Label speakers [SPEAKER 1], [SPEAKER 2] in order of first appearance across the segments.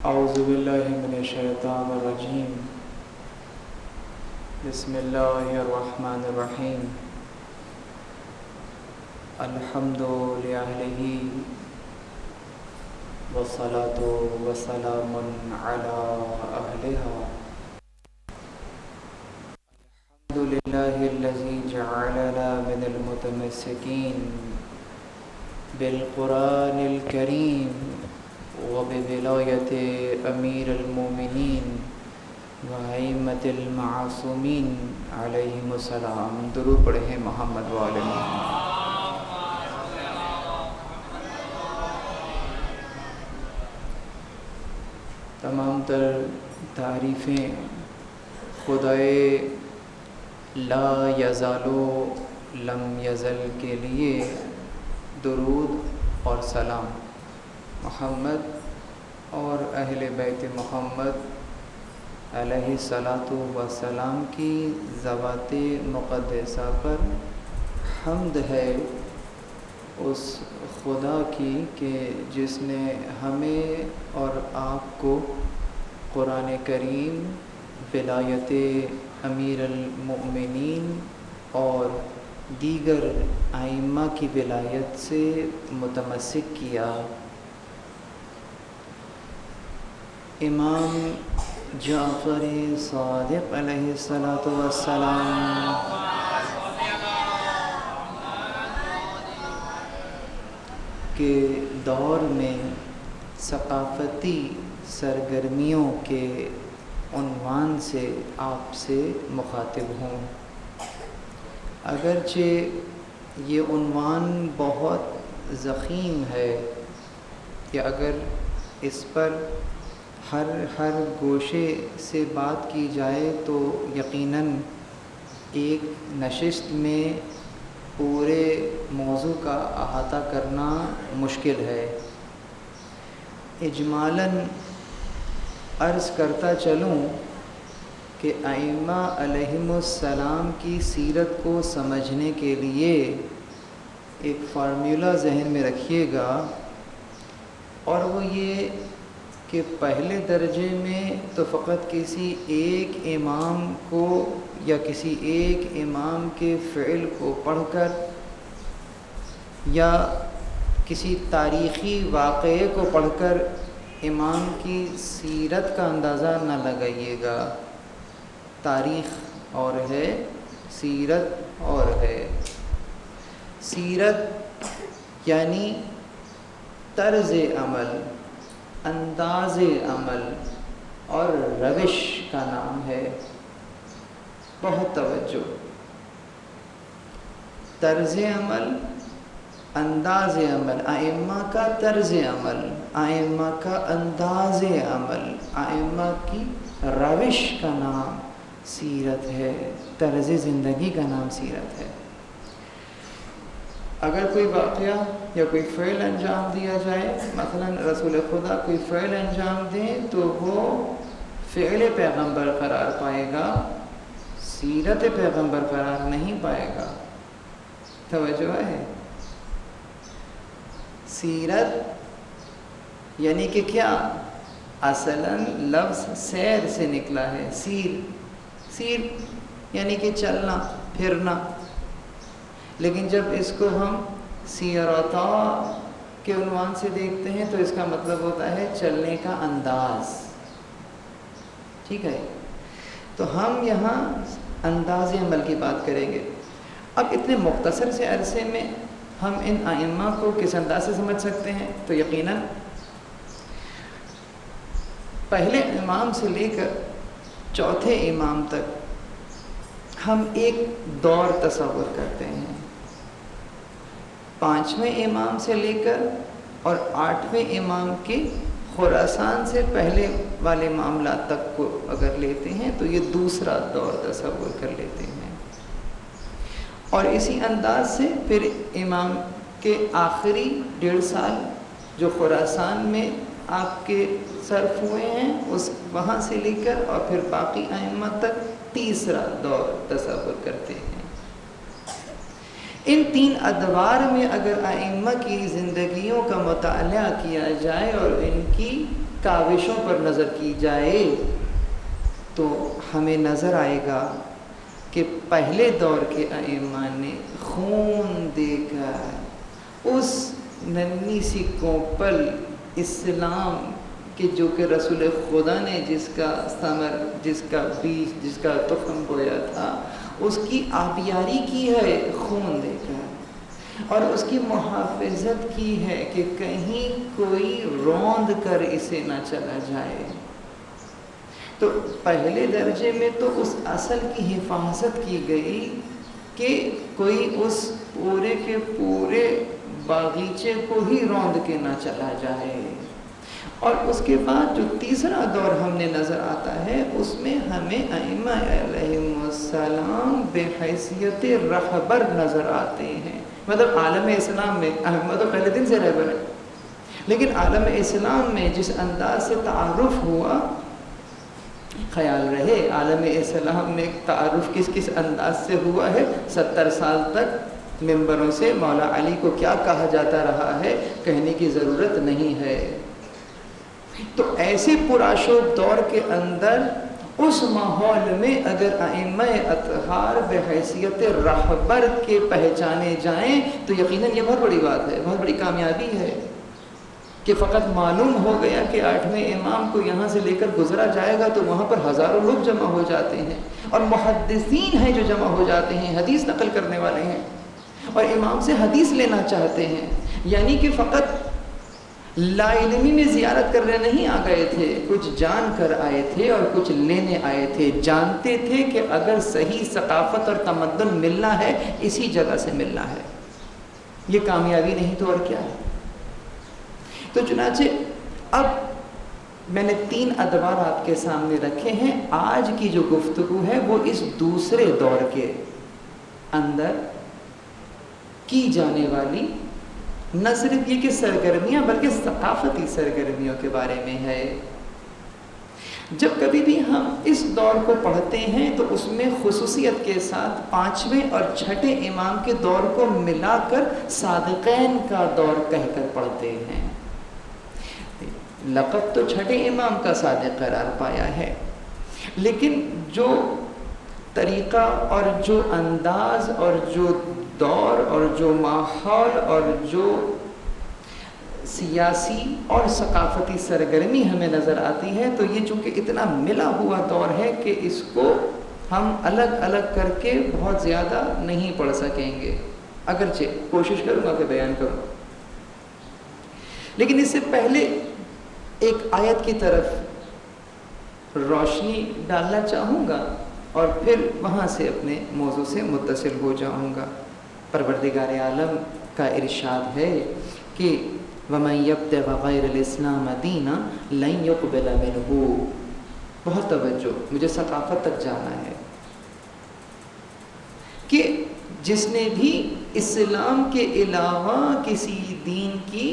[SPEAKER 1] اعوذ باللہ من الشیطان الرجیم بسم اللہ الرحمن الرحیم الحمد للہ والصلاة والسلام علی اہلہا الحمد للہ الذی جعلنا من المتمسکین بالقرآن الکریم وبولایت امیر المومنین وائمۃ المعصومین علیہم السلام۔ درود پڑھیں محمد و آل محمد۔ تمام تر تعریفیں خدائے لا یزال لم یزل کے لیے درود اور سلام محمد اور اہل بیت محمد علیہ الصلاۃ والسلام کی ذوات مقدسہ پر حمد ہے اس خدا کی کہ جس نے ہمیں اور آپ کو قرآن کریم، ولایت امیر المؤمنین اور دیگر ائمہ کی ولایت سے متمسک کیا۔ امام جعفر صادق علیہ السلام کے دور میں ثقافتی سرگرمیوں کے عنوان سے آپ سے مخاطب ہوں۔ اگرچہ یہ عنوان بہت ضخیم ہے کہ اگر اس پر ہر گوشے سے بات کی جائے تو یقیناً ایک نشست میں پورے موضوع کا احاطہ کرنا مشکل ہے۔ اجمالاً عرض کرتا چلوں کہ ائمہ علیہم السلام کی سیرت کو سمجھنے کے لیے ایک فارمولہ ذہن میں رکھیے گا، اور وہ یہ کہ پہلے درجے میں تو فقط کسی ایک امام کو یا کسی ایک امام کے فعل کو پڑھ کر یا کسی تاریخی واقعے کو پڑھ کر امام کی سیرت کا اندازہ نہ لگائیے گا۔ تاریخ اور ہے، سیرت اور ہے۔ سیرت یعنی طرز عمل، انداز عمل اور روش کا نام ہے۔ بہت توجہ، طرز عمل، انداز عمل، ائمہ کا طرز عمل، ائمہ کا انداز عمل، ائمہ کی روش کا نام سیرت ہے، طرز زندگی کا نام سیرت ہے۔ اگر کوئی واقعہ یا کوئی فعل انجام دیا جائے، مثلا رسول خدا کوئی فعل انجام دیں تو وہ فعل پیغمبر قرار پائے گا، سیرت پیغمبر قرار نہیں پائے گا۔ توجہ ہے؟ سیرت یعنی کہ کیا؟ اصلاً لفظ سیر سے نکلا ہے، سیر یعنی کہ چلنا پھرنا، لیکن جب اس کو ہم سیرتا کے عنوان سے دیکھتے ہیں تو اس کا مطلب ہوتا ہے چلنے کا انداز۔ ٹھیک ہے؟ تو ہم یہاں انداز عمل کی بات کریں گے۔ اب اتنے مختصر سے عرصے میں ہم ان ائمہ کو کس انداز سے سمجھ سکتے ہیں؟ تو یقیناً پہلے امام سے لے کر چوتھے امام تک ہم ایک دور تصور کرتے ہیں۔ پانچویں امام سے لے کر اور آٹھویں امام کے خراسان سے پہلے والے معاملات تک کو اگر لیتے ہیں تو یہ دوسرا دور تصور کر لیتے ہیں، اور اسی انداز سے پھر امام کے آخری 1.5 سال جو خراسان میں آپ کے صرف ہوئے ہیں، اس وہاں سے لے کر اور پھر باقی ائمہ تک تیسرا دور تصور کرتے ہیں۔ ان 3 ادوار میں اگر ائمہ کی زندگیوں کا مطالعہ کیا جائے اور ان کی کاوشوں پر نظر کی جائے تو ہمیں نظر آئے گا کہ پہلے دور کے ائمہ نے خون دے کر اس ننھی سی کوپل اسلام کہ جو کہ رسول خدا نے جس کا ثمر، جس کا بیج، جس کا تخم بویا تھا، اس کی آبیاری کی ہے خون دے کر، اور اس کی محافظت کی ہے کہ کہیں کوئی روند کر اسے نہ چلا جائے۔ تو پہلے درجے میں تو اس اصل کی حفاظت کی گئی کہ کوئی اس پورے کے پورے باغیچے کو ہی روند کے نہ چلا جائے۔ اور اس کے بعد جو تیسرا دور ہم نے نظر آتا ہے، اس میں ہمیں ائمہ علیہم السلام بے حیثیت رہبر نظر آتے ہیں۔ مطلب عالم اسلام میں احمد تو پہلے دن سے رہبر ہے، لیکن عالم اسلام میں جس انداز سے تعارف ہوا، خیال رہے عالم اسلام میں تعارف کس کس انداز سے ہوا ہے، 70 سال تک ممبروں سے مولا علی کو کیا کہا جاتا رہا ہے، کہنے کی ضرورت نہیں ہے۔ تو ایسے پرآشوب دور کے اندر اس ماحول میں اگر ائمہ اطہار بحیثیت رہبر کے پہچانے جائیں تو یقیناً یہ بہت بڑی بات ہے، بہت بڑی کامیابی ہے کہ فقط معلوم ہو گیا کہ 8ویں امام کو یہاں سے لے کر گزرا جائے گا تو وہاں پر ہزاروں لوگ جمع ہو جاتے ہیں، اور محدثین ہیں جو جمع ہو جاتے ہیں، حدیث نقل کرنے والے ہیں اور امام سے حدیث لینا چاہتے ہیں، یعنی کہ فقط لا علمی میں زیارت کرنے نہیں آ گئے تھے، کچھ جان کر آئے تھے اور کچھ لینے آئے تھے۔ جانتے تھے کہ اگر صحیح ثقافت اور تمدن ملنا ہے اسی جگہ سے ملنا ہے، یہ کامیابی نہیں تو اور کیا ہے۔ تو چنانچہ اب میں نے 3 ادوار آپ کے سامنے رکھے ہیں۔ آج کی جو گفتگو ہے وہ اس دوسرے دور کے اندر کی جانے والی نہ صرف یہ کہ سرگرمیاں بلکہ ثقافتی سرگرمیوں کے بارے میں ہے۔ جب کبھی بھی ہم اس دور کو پڑھتے ہیں تو اس میں خصوصیت کے ساتھ 5ویں اور 6ٹھے امام کے دور کو ملا کر صادقین کا دور کہہ کر پڑھتے ہیں۔ لقب تو 6ٹھے امام کا صادق قرار پایا ہے، لیکن جو طریقہ اور جو انداز اور جو دور اور جو ماحول اور جو سیاسی اور ثقافتی سرگرمی ہمیں نظر آتی ہے، تو یہ چونکہ اتنا ملا ہوا دور ہے کہ اس کو ہم الگ الگ کر کے بہت زیادہ نہیں پڑھ سکیں گے، اگرچہ کوشش کروں گا کہ بیان کروں۔ لیکن اس سے پہلے ایک آیت کی طرف روشنی ڈالنا چاہوں گا اور پھر وہاں سے اپنے موضوع سے متصل ہو جاؤں گا۔ پروردگار عالم کا ارشاد ہے کہ وَمَن يَبْتَغِ غَيْرَ الْإِسْلَامَ دِينًا لَن يُقْبَلَ مِنْهُ۔ بہت توجہ، مجھے ثقافت تک جانا ہے کہ جس نے بھی اسلام کے علاوہ کسی دین کی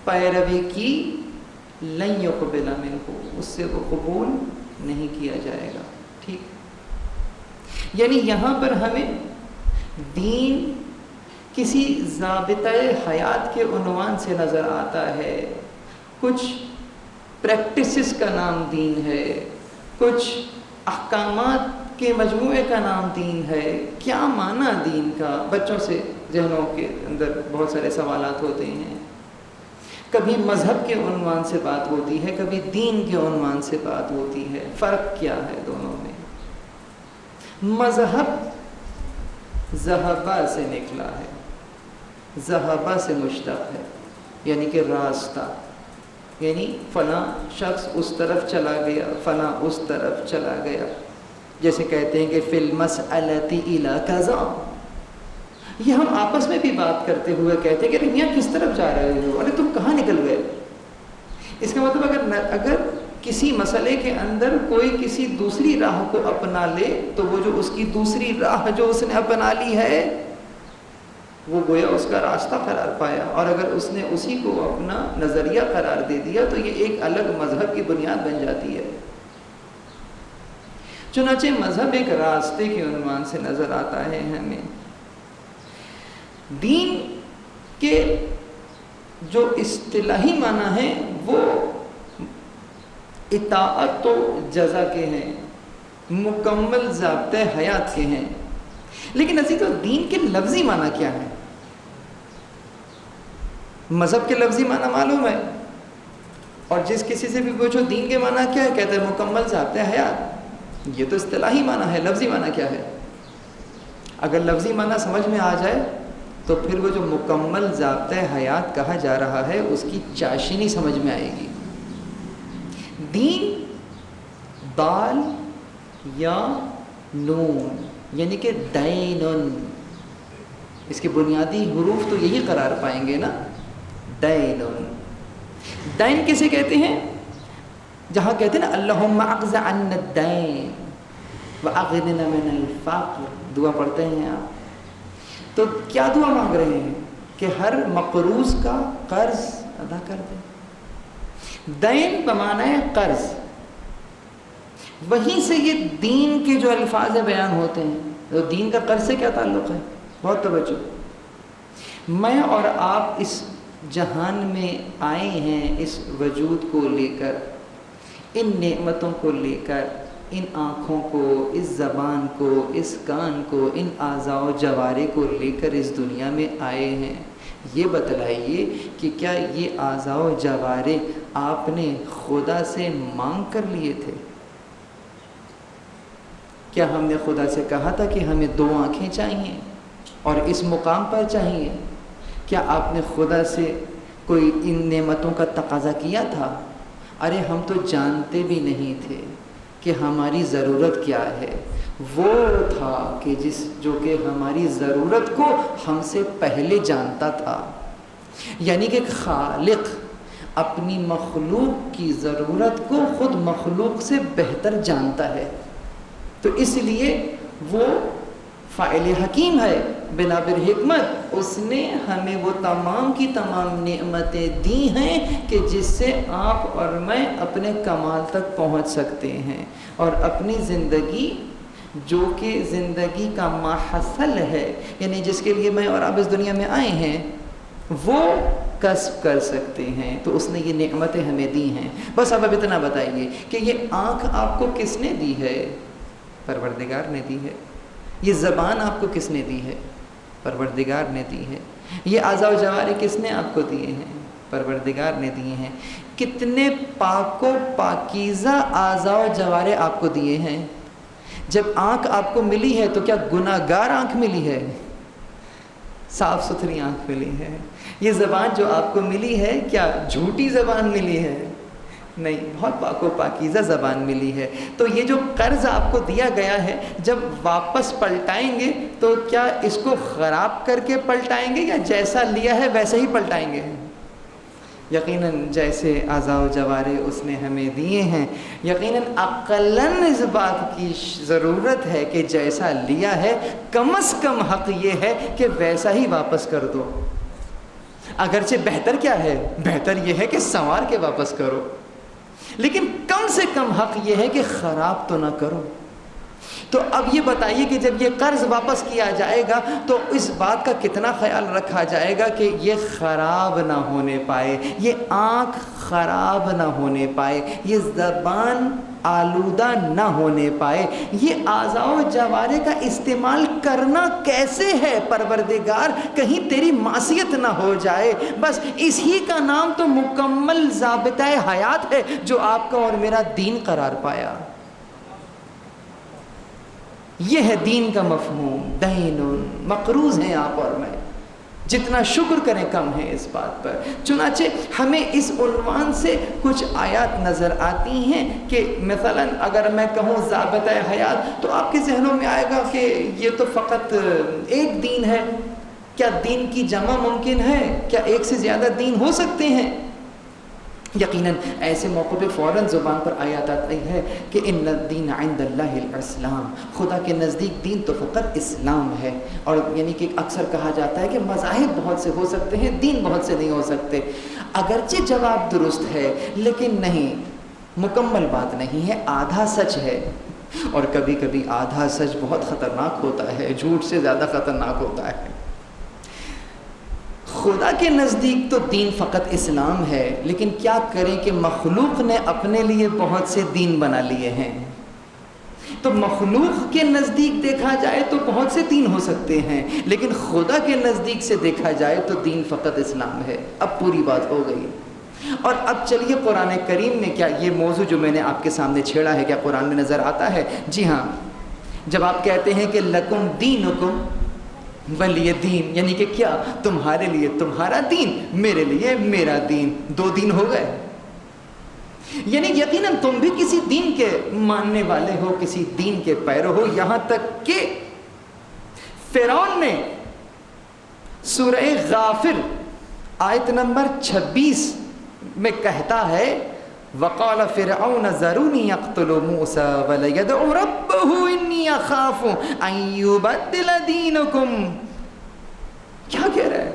[SPEAKER 1] پیروی کی، لن يقبل منہ، اس سے وہ قبول نہیں کیا جائے گا۔ ٹھیک، یعنی یہاں پر ہمیں دین کسی ضابطۂ حیات کے عنوان سے نظر آتا ہے، کچھ پریکٹسز کا نام دین ہے، کچھ احکامات کے مجموعے کا نام دین ہے۔ کیا معنی دین کا؟ بچوں سے ذہنوں کے اندر بہت سارے سوالات ہوتے ہیں، کبھی مذہب کے عنوان سے بات ہوتی ہے، کبھی دین کے عنوان سے بات ہوتی ہے۔ فرق کیا ہے دونوں میں؟ مذہب ذہبہ سے نکلا ہے، ذہبہ سے مشتق ہے، یعنی کہ راستہ، یعنی فلاں شخص اس طرف چلا گیا، فلاں اس طرف چلا گیا۔ جیسے کہتے ہیں کہ فی المسألۃ الی کذا، یہ ہم آپس میں بھی بات کرتے ہوئے کہتے ہیں کہ میاں کس طرف جا رہے ہو، ارے تم کہاں نکل گئے۔ اس کا مطلب اگر کسی مسئلے کے اندر کوئی کسی دوسری راہ کو اپنا لے تو وہ جو اس کی دوسری راہ جو اس نے اپنا لی ہے وہ گویا اس کا راستہ قرار پایا، اور اگر اس نے اسی کو اپنا نظریہ قرار دے دیا تو یہ ایک الگ مذہب کی بنیاد بن جاتی ہے۔ چنانچہ مذہب ایک راستے کے عنوان سے نظر آتا ہے ہمیں۔ دین کے جو اصطلاحی معنی ہے وہ اطاعت تو جزا کے ہیں، مکمل ضابطۂ حیات کے ہیں، لیکن عزیزو دین کے لفظی معنی کیا ہے؟ مذہب کے لفظی معنی معلوم ہے، اور جس کسی سے بھی پوچھو دین کے معنی کیا ہے، کہتے ہیں مکمل ضابطۂ حیات۔ یہ تو اصطلاحی معنی ہے، لفظی معنی کیا ہے؟ اگر لفظی معنی سمجھ میں آ جائے تو پھر وہ جو مکمل ضابطۂ حیات کہا جا رہا ہے اس کی چاشنی سمجھ میں آئے گی۔ دین دال یا نون یعنی کہ دینن، اس کے بنیادی حروف تو یہی قرار پائیں گے نا، دینن۔ دین کسے کہتے ہیں؟ جہاں کہتے ہیں نا اللہم اقض عنا الدین واغننا من الفقر، دعا پڑھتے ہیں آپ، تو کیا دعا مانگ رہے ہیں؟ کہ ہر مقروض کا قرض ادا کر دیں۔ دین بمعنی قرض، وہیں سے یہ دین کے جو الفاظ بیان ہوتے ہیں۔ تو دین کا قرض سے کیا تعلق ہے؟ بہت توجہ۔ میں اور آپ اس جہان میں آئے ہیں اس وجود کو لے کر، ان نعمتوں کو لے کر، ان آنکھوں کو، اس زبان کو، اس کان کو، ان اعضاء و جوارے کو لے کر اس دنیا میں آئے ہیں۔ یہ بتلائیے کہ کیا یہ اعضاء و جوارے آپ نے خدا سے مانگ کر لیے تھے؟ کیا ہم نے خدا سے کہا تھا کہ ہمیں 2 آنکھیں چاہیے اور اس مقام پر چاہیے؟ کیا آپ نے خدا سے کوئی ان نعمتوں کا تقاضا کیا تھا؟ ارے ہم تو جانتے بھی نہیں تھے کہ ہماری ضرورت کیا ہے۔ وہ تھا کہ جو کہ ہماری ضرورت کو ہم سے پہلے جانتا تھا، یعنی کہ خالق اپنی مخلوق کی ضرورت کو خود مخلوق سے بہتر جانتا ہے، تو اس لیے وہ فاعل حکیم ہے، بلا برحکمت اس نے ہمیں وہ تمام کی تمام نعمتیں دی ہیں کہ جس سے آپ اور میں اپنے کمال تک پہنچ سکتے ہیں، اور اپنی زندگی جو کہ زندگی کا ماحصل ہے، یعنی جس کے لیے میں اور آپ اس دنیا میں آئے ہیں، وہ کسب کر سکتے ہیں۔ تو اس نے یہ نعمتیں ہمیں دی ہیں۔ بس اب اتنا بتائیے کہ یہ آنکھ آپ کو کس نے دی ہے؟ پروردگار نے دی ہے۔ یہ زبان آپ کو کس نے دی ہے؟ پروردگار نے دی ہے۔ یہ اعضاء و جوارے کس نے آپ کو دیے ہیں؟ پروردگار نے دیے ہیں۔ کتنے پاک و پاکیزہ اعضاء و جوارے آپ کو دیے ہیں۔ جب آنکھ آپ کو ملی ہے تو کیا گناہ گار آنکھ ملی ہے؟ صاف ستھری آنکھ ملی ہے۔ یہ زبان جو آپ کو ملی ہے کیا جھوٹی زبان ملی ہے؟ نہیں، بہت پاک و پاکیزہ زبان ملی ہے۔ تو یہ جو قرض آپ کو دیا گیا ہے، جب واپس پلٹائیں گے تو کیا اس کو خراب کر کے پلٹائیں گے یا جیسا لیا ہے ویسے ہی پلٹائیں گے؟ یقیناً جیسے اعضاء و جوارے اس نے ہمیں دیے ہیں، یقیناً عقلاً اس بات کی ضرورت ہے کہ جیسا لیا ہے کم از کم حق یہ ہے کہ ویسا ہی واپس کر دو۔ اگرچہ بہتر کیا ہے؟ بہتر یہ ہے کہ سنوار کے واپس کرو، لیکن کم سے کم حق یہ ہے کہ خراب تو نہ کرو۔ تو اب یہ بتائیے کہ جب یہ قرض واپس کیا جائے گا تو اس بات کا کتنا خیال رکھا جائے گا کہ یہ خراب نہ ہونے پائے، یہ آنکھ خراب نہ ہونے پائے، یہ زبان آلودہ نہ ہونے پائے، یہ اعضاء و جوارے کا استعمال کرنا کیسے ہے پروردگار، کہیں تیری معصیت نہ ہو جائے۔ بس اسی کا نام تو مکمل ضابطۂ حیات ہے جو آپ کا اور میرا دین قرار پایا۔ یہ ہے دین کا مفہوم، دین مقروض ہیں آپ اور میں، جتنا شکر کریں کم ہے اس بات پر۔ چنانچہ ہمیں اس عنوان سے کچھ آیات نظر آتی ہیں کہ مثلا اگر میں کہوں ضابطۂ حیات تو آپ کے ذہنوں میں آئے گا کہ یہ تو فقط ایک دین ہے۔ کیا دین کی جمع ممکن ہے؟ کیا ایک سے زیادہ دین ہو سکتے ہیں؟ یقیناً ایسے موقع پہ فوراً زبان پر آیات آتی ہے کہ ان الدین عند اللہ الاسلام، خدا کے نزدیک دین تو فقط اسلام ہے۔ اور یعنی کہ اکثر کہا جاتا ہے کہ مذاہب بہت سے ہو سکتے ہیں، دین بہت سے نہیں ہو سکتے۔ اگرچہ جواب درست ہے لیکن نہیں، مکمل بات نہیں ہے، آدھا سچ ہے۔ اور کبھی کبھی آدھا سچ بہت خطرناک ہوتا ہے، جھوٹ سے زیادہ خطرناک ہوتا ہے۔ خدا کے نزدیک تو دین فقط اسلام ہے، لیکن کیا کریں کہ مخلوق نے اپنے لیے بہت سے دین بنا لیے ہیں۔ تو مخلوق کے نزدیک دیکھا جائے تو بہت سے دین ہو سکتے ہیں، لیکن خدا کے نزدیک سے دیکھا جائے تو دین فقط اسلام ہے۔ اب پوری بات ہو گئی۔ اور اب چلیے قرآن کریم میں کیا یہ موضوع جو میں نے آپ کے سامنے چھیڑا ہے کیا قرآن میں نظر آتا ہے؟ جی ہاں، جب آپ کہتے ہیں کہ لکم دینکم ولی دین، یعنی کہ کیا تمہارے لیے تمہارا دین، میرے لیے میرا دین، دو دین ہو گئے۔ یعنی یقیناً تم بھی کسی دین کے ماننے والے ہو، کسی دین کے پیرو ہو، یہاں تک کہ فرعون نے سورہ غافر آیت نمبر 26 میں کہتا ہے وَقَالَ فِرْعَوْنَ ذَرُونِي يَقْتُلُ مُوسَىٰ وَلَيَدْعُ رَبَّهُ إِنِّي أَخَافُ أَن يُبَدِّلَ دِينَكُمْ۔ کیا کہہ رہا ہے؟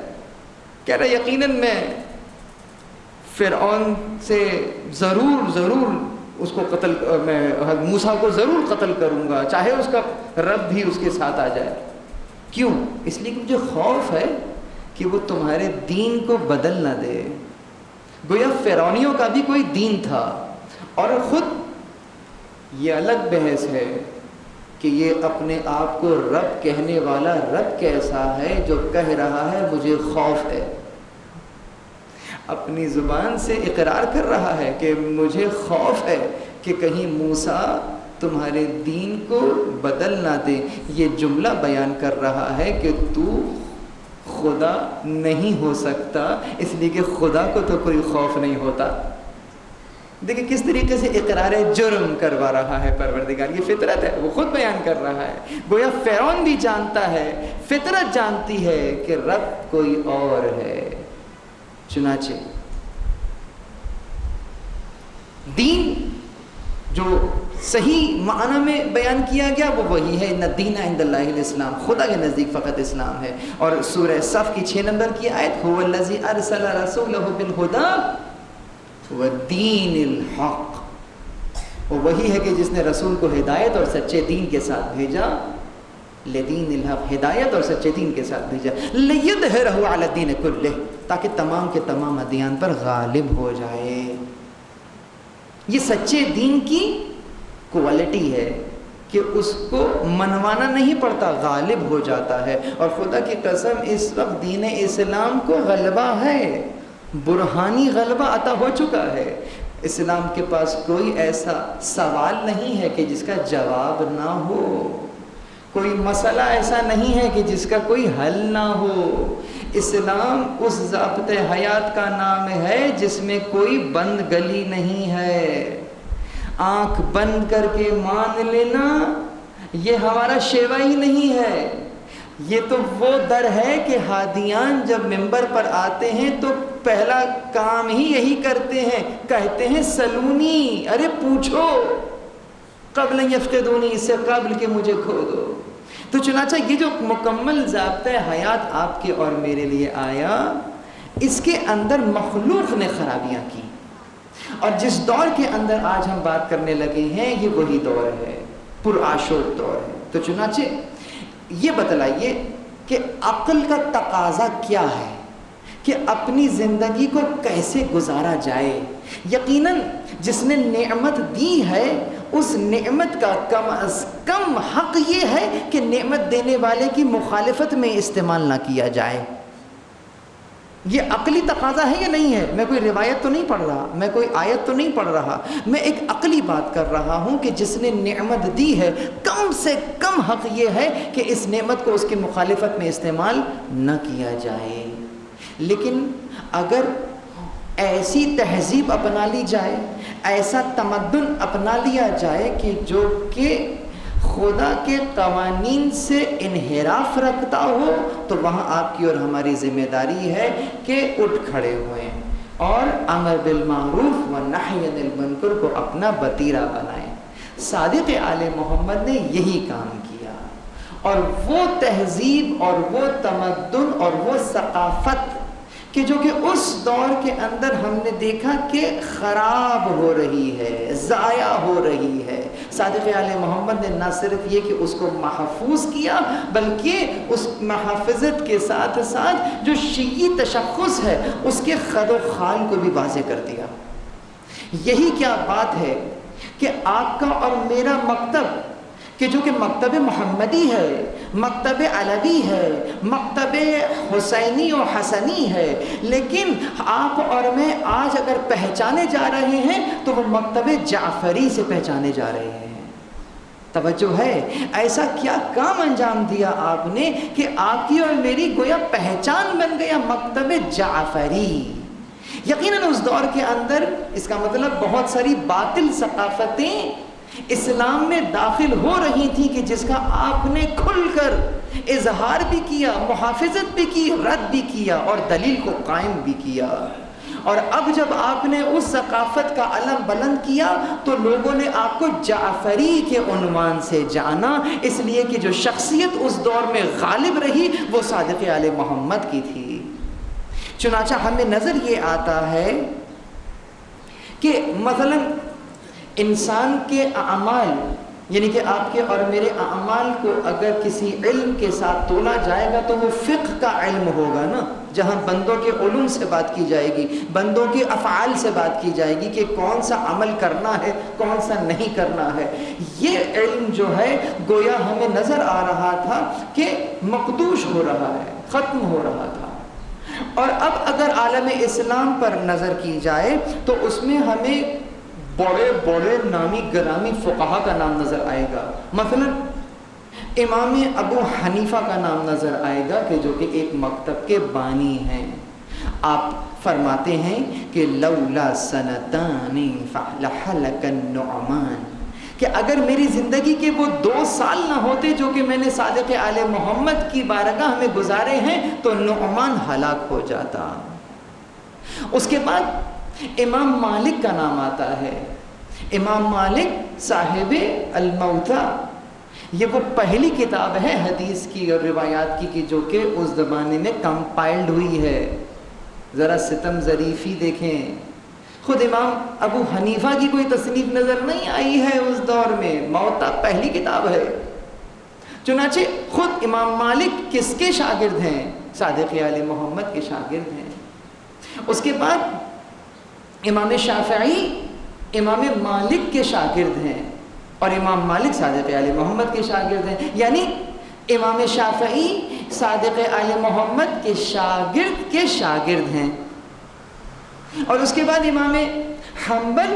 [SPEAKER 1] کہہ رہا ہے یقیناً میں فرعون سے ضرور اس کو قتل، میں موسیٰ کو ضرور قتل کروں گا، چاہے اس کا رب بھی اس کے ساتھ آ جائے۔ کیوں؟ اس لیے کہ مجھے خوف ہے کہ وہ تمہارے دین کو بدل نہ دے۔ گویا فرعونیوں کا بھی کوئی دین تھا، اور خود یہ الگ بحث ہے کہ یہ اپنے آپ کو رب کہنے والا رب کیسا ہے جو کہہ رہا ہے مجھے خوف ہے، اپنی زبان سے اقرار کر رہا ہے کہ مجھے خوف ہے کہ کہیں موسیٰ تمہارے دین کو بدل نہ دے۔ یہ جملہ بیان کر رہا ہے کہ تو خدا نہیں ہو سکتا، اس لیے کہ خدا کو تو کوئی خوف نہیں ہوتا۔ دیکھیں کس طریقے سے اقرار جرم کروا رہا ہے پروردگار، یہ فطرت ہے، وہ خود بیان کر رہا ہے۔ گویا فرعون بھی جانتا ہے، فطرت جانتی ہے کہ رب کوئی اور ہے۔ چنانچہ دین جو صحیح معنی میں بیان کیا گیا وہ وہی ہے، ان الدین عند اللہ الاسلام، خدا کے نزدیک فقط اسلام ہے۔ اور سورہ صف کی 6 نمبر کی آیت هو الذی ارسل رسولہ بالہدی والدین الحق، وہ وہی ہے کہ جس نے رسول کو ہدایت اور سچے دین کے ساتھ بھیجا، لدین الحق، ہدایت اور سچے دین کے ساتھ بھیجا، لیظہرہ علی الدین کلہ، تاکہ تمام کے تمام ادیان پر غالب ہو جائے۔ یہ سچے دین کی کوالٹی ہے کہ اس کو منوانا نہیں پڑتا، غالب ہو جاتا ہے۔ اور خدا کی قسم اس وقت دین اسلام کو غلبہ ہے، برہانی غلبہ عطا ہو چکا ہے۔ اسلام کے پاس کوئی ایسا سوال نہیں ہے کہ جس کا جواب نہ ہو، کوئی مسئلہ ایسا نہیں ہے کہ جس کا کوئی حل نہ ہو۔ اسلام اس ضابطۂ حیات کا نام ہے جس میں کوئی بند گلی نہیں ہے۔ آنکھ بند کر کے مان لینا یہ ہمارا شیوا ہی نہیں ہے، یہ تو وہ در ہے کہ ہادیان جب ممبر پر آتے ہیں تو پہلا کام ہی یہی کرتے ہیں، کہتے ہیں سلونی، ارے پوچھو، قبل یفقدونی، اس سے قبل کہ مجھے کھو دو۔ تو چنانچہ یہ جو مکمل ضابطۂ حیات آپ کے اور میرے لیے آیا، اس کے اندر مخلوق نے خرابیاں کی، اور جس دور کے اندر آج ہم بات کرنے لگے ہیں یہ وہی دور ہے، پرآشوب دور ہے۔ تو چنانچہ یہ بتلائیے کہ عقل کا تقاضا کیا ہے کہ اپنی زندگی کو کیسے گزارا جائے۔ یقیناً جس نے نعمت دی ہے اس نعمت کا کم از کم حق یہ ہے کہ نعمت دینے والے کی مخالفت میں استعمال نہ کیا جائے۔ یہ عقلی تقاضا ہے یا نہیں ہے؟ میں کوئی روایت تو نہیں پڑھ رہا، میں کوئی آیت تو نہیں پڑھ رہا، میں ایک عقلی بات کر رہا ہوں کہ جس نے نعمت دی ہے کم سے کم حق یہ ہے کہ اس نعمت کو اس کی مخالفت میں استعمال نہ کیا جائے۔ لیکن اگر ایسی تہذیب اپنا لی جائے، ایسا تمدن اپنا لیا جائے کہ جو کہ خدا کے قوانین سے انحراف رکھتا ہو، تو وہاں آپ کی اور ہماری ذمہ داری ہے کہ اٹھ کھڑے ہوئیں اور امر بالمعروف و نہی عن المنکر کو اپنا وتیرہ بنائیں۔ صادق آل محمد نے یہی کام کیا، اور وہ تہذیب اور وہ تمدن اور وہ ثقافت کہ جو کہ اس دور کے اندر ہم نے دیکھا کہ خراب ہو رہی ہے، ضائع ہو رہی ہے. صادق آل محمد نے نہ صرف یہ کہ اس کو محفوظ کیا، بلکہ اس محافظت کے ساتھ ساتھ جو شیعی تشخص ہے اس کے خد و خال کو بھی واضح کر دیا. یہی کیا بات ہے کہ آپ کا اور میرا مکتب، کہ جو کہ مکتب محمدی ہے، مکتب علوی ہے، مکتب حسینی و حسنی ہے، لیکن آپ اور میں آج اگر پہچانے جا رہے ہیں تو وہ مکتب جعفری سے پہچانے جا رہے ہیں. توجہ ہے، ایسا کیا کام انجام دیا آپ نے کہ آپ کی اور میری گویا پہچان بن گیا مکتب جعفری. یقیناً اس دور کے اندر اس کا مطلب بہت ساری باطل ثقافتیں اسلام میں داخل ہو رہی تھی کہ جس کا آپ نے کھل کر اظہار بھی کیا، محافظت بھی کی، رد بھی کیا اور دلیل کو قائم بھی کیا. اور اب جب آپ نے اس ثقافت کا علم بلند کیا تو لوگوں نے آپ کو جعفری کے عنوان سے جانا، اس لیے کہ جو شخصیت اس دور میں غالب رہی وہ صادق آل محمد کی تھی. چنانچہ ہمیں نظر یہ آتا ہے کہ مثلا انسان کے اعمال، یعنی کہ آپ کے اور میرے اعمال کو اگر کسی علم کے ساتھ تولا جائے گا تو وہ فقہ کا علم ہوگا نا، جہاں بندوں کے علوم سے بات کی جائے گی، بندوں کے افعال سے بات کی جائے گی کہ کون سا عمل کرنا ہے کون سا نہیں کرنا ہے. یہ علم جو ہے گویا ہمیں نظر آ رہا تھا کہ مقدوش ہو رہا ہے، ختم ہو رہا تھا. اور اب اگر عالم اسلام پر نظر کی جائے تو اس میں ہمیں بڑے بڑے نامی گرامی فقہا کا نام نظر آئے گا. مثلا امام ابو حنیفہ کا نام نظر آئے گا کہ جو کہ ایک مکتب کے بانی ہیں. آپ فرماتے ہیں کہ لولا سنتان فلحلق النعمان، کہ اگر میری زندگی کے وہ 2 سال نہ ہوتے جو کہ میں نے صادق آل محمد کی بارگاہ میں گزارے ہیں تو نعمان ہلاک ہو جاتا. اس کے بعد امام مالک کا نام آتا ہے. امام مالک صاحب الموتع، یہ وہ پہلی کتاب ہے حدیث کی اور روایات کی جو کہ اس زمانے میں کمپائلڈ ہوئی ہے. ذرا ستم ظریفی دیکھیں، خود امام ابو حنیفہ کی کوئی تصنیف نظر نہیں آئی ہے اس دور میں، موتع پہلی کتاب ہے. چنانچہ خود امام مالک کس کے شاگرد ہیں؟ صادق آل محمد کے شاگرد ہیں. اس کے بعد امام شافعی امام مالک کے شاگرد ہیں اور امام مالک صادق آل محمد کے شاگرد ہیں. یعنی امام شافعی صادق آل محمد کے شاگرد ہیں. اور اس کے بعد امام حنبل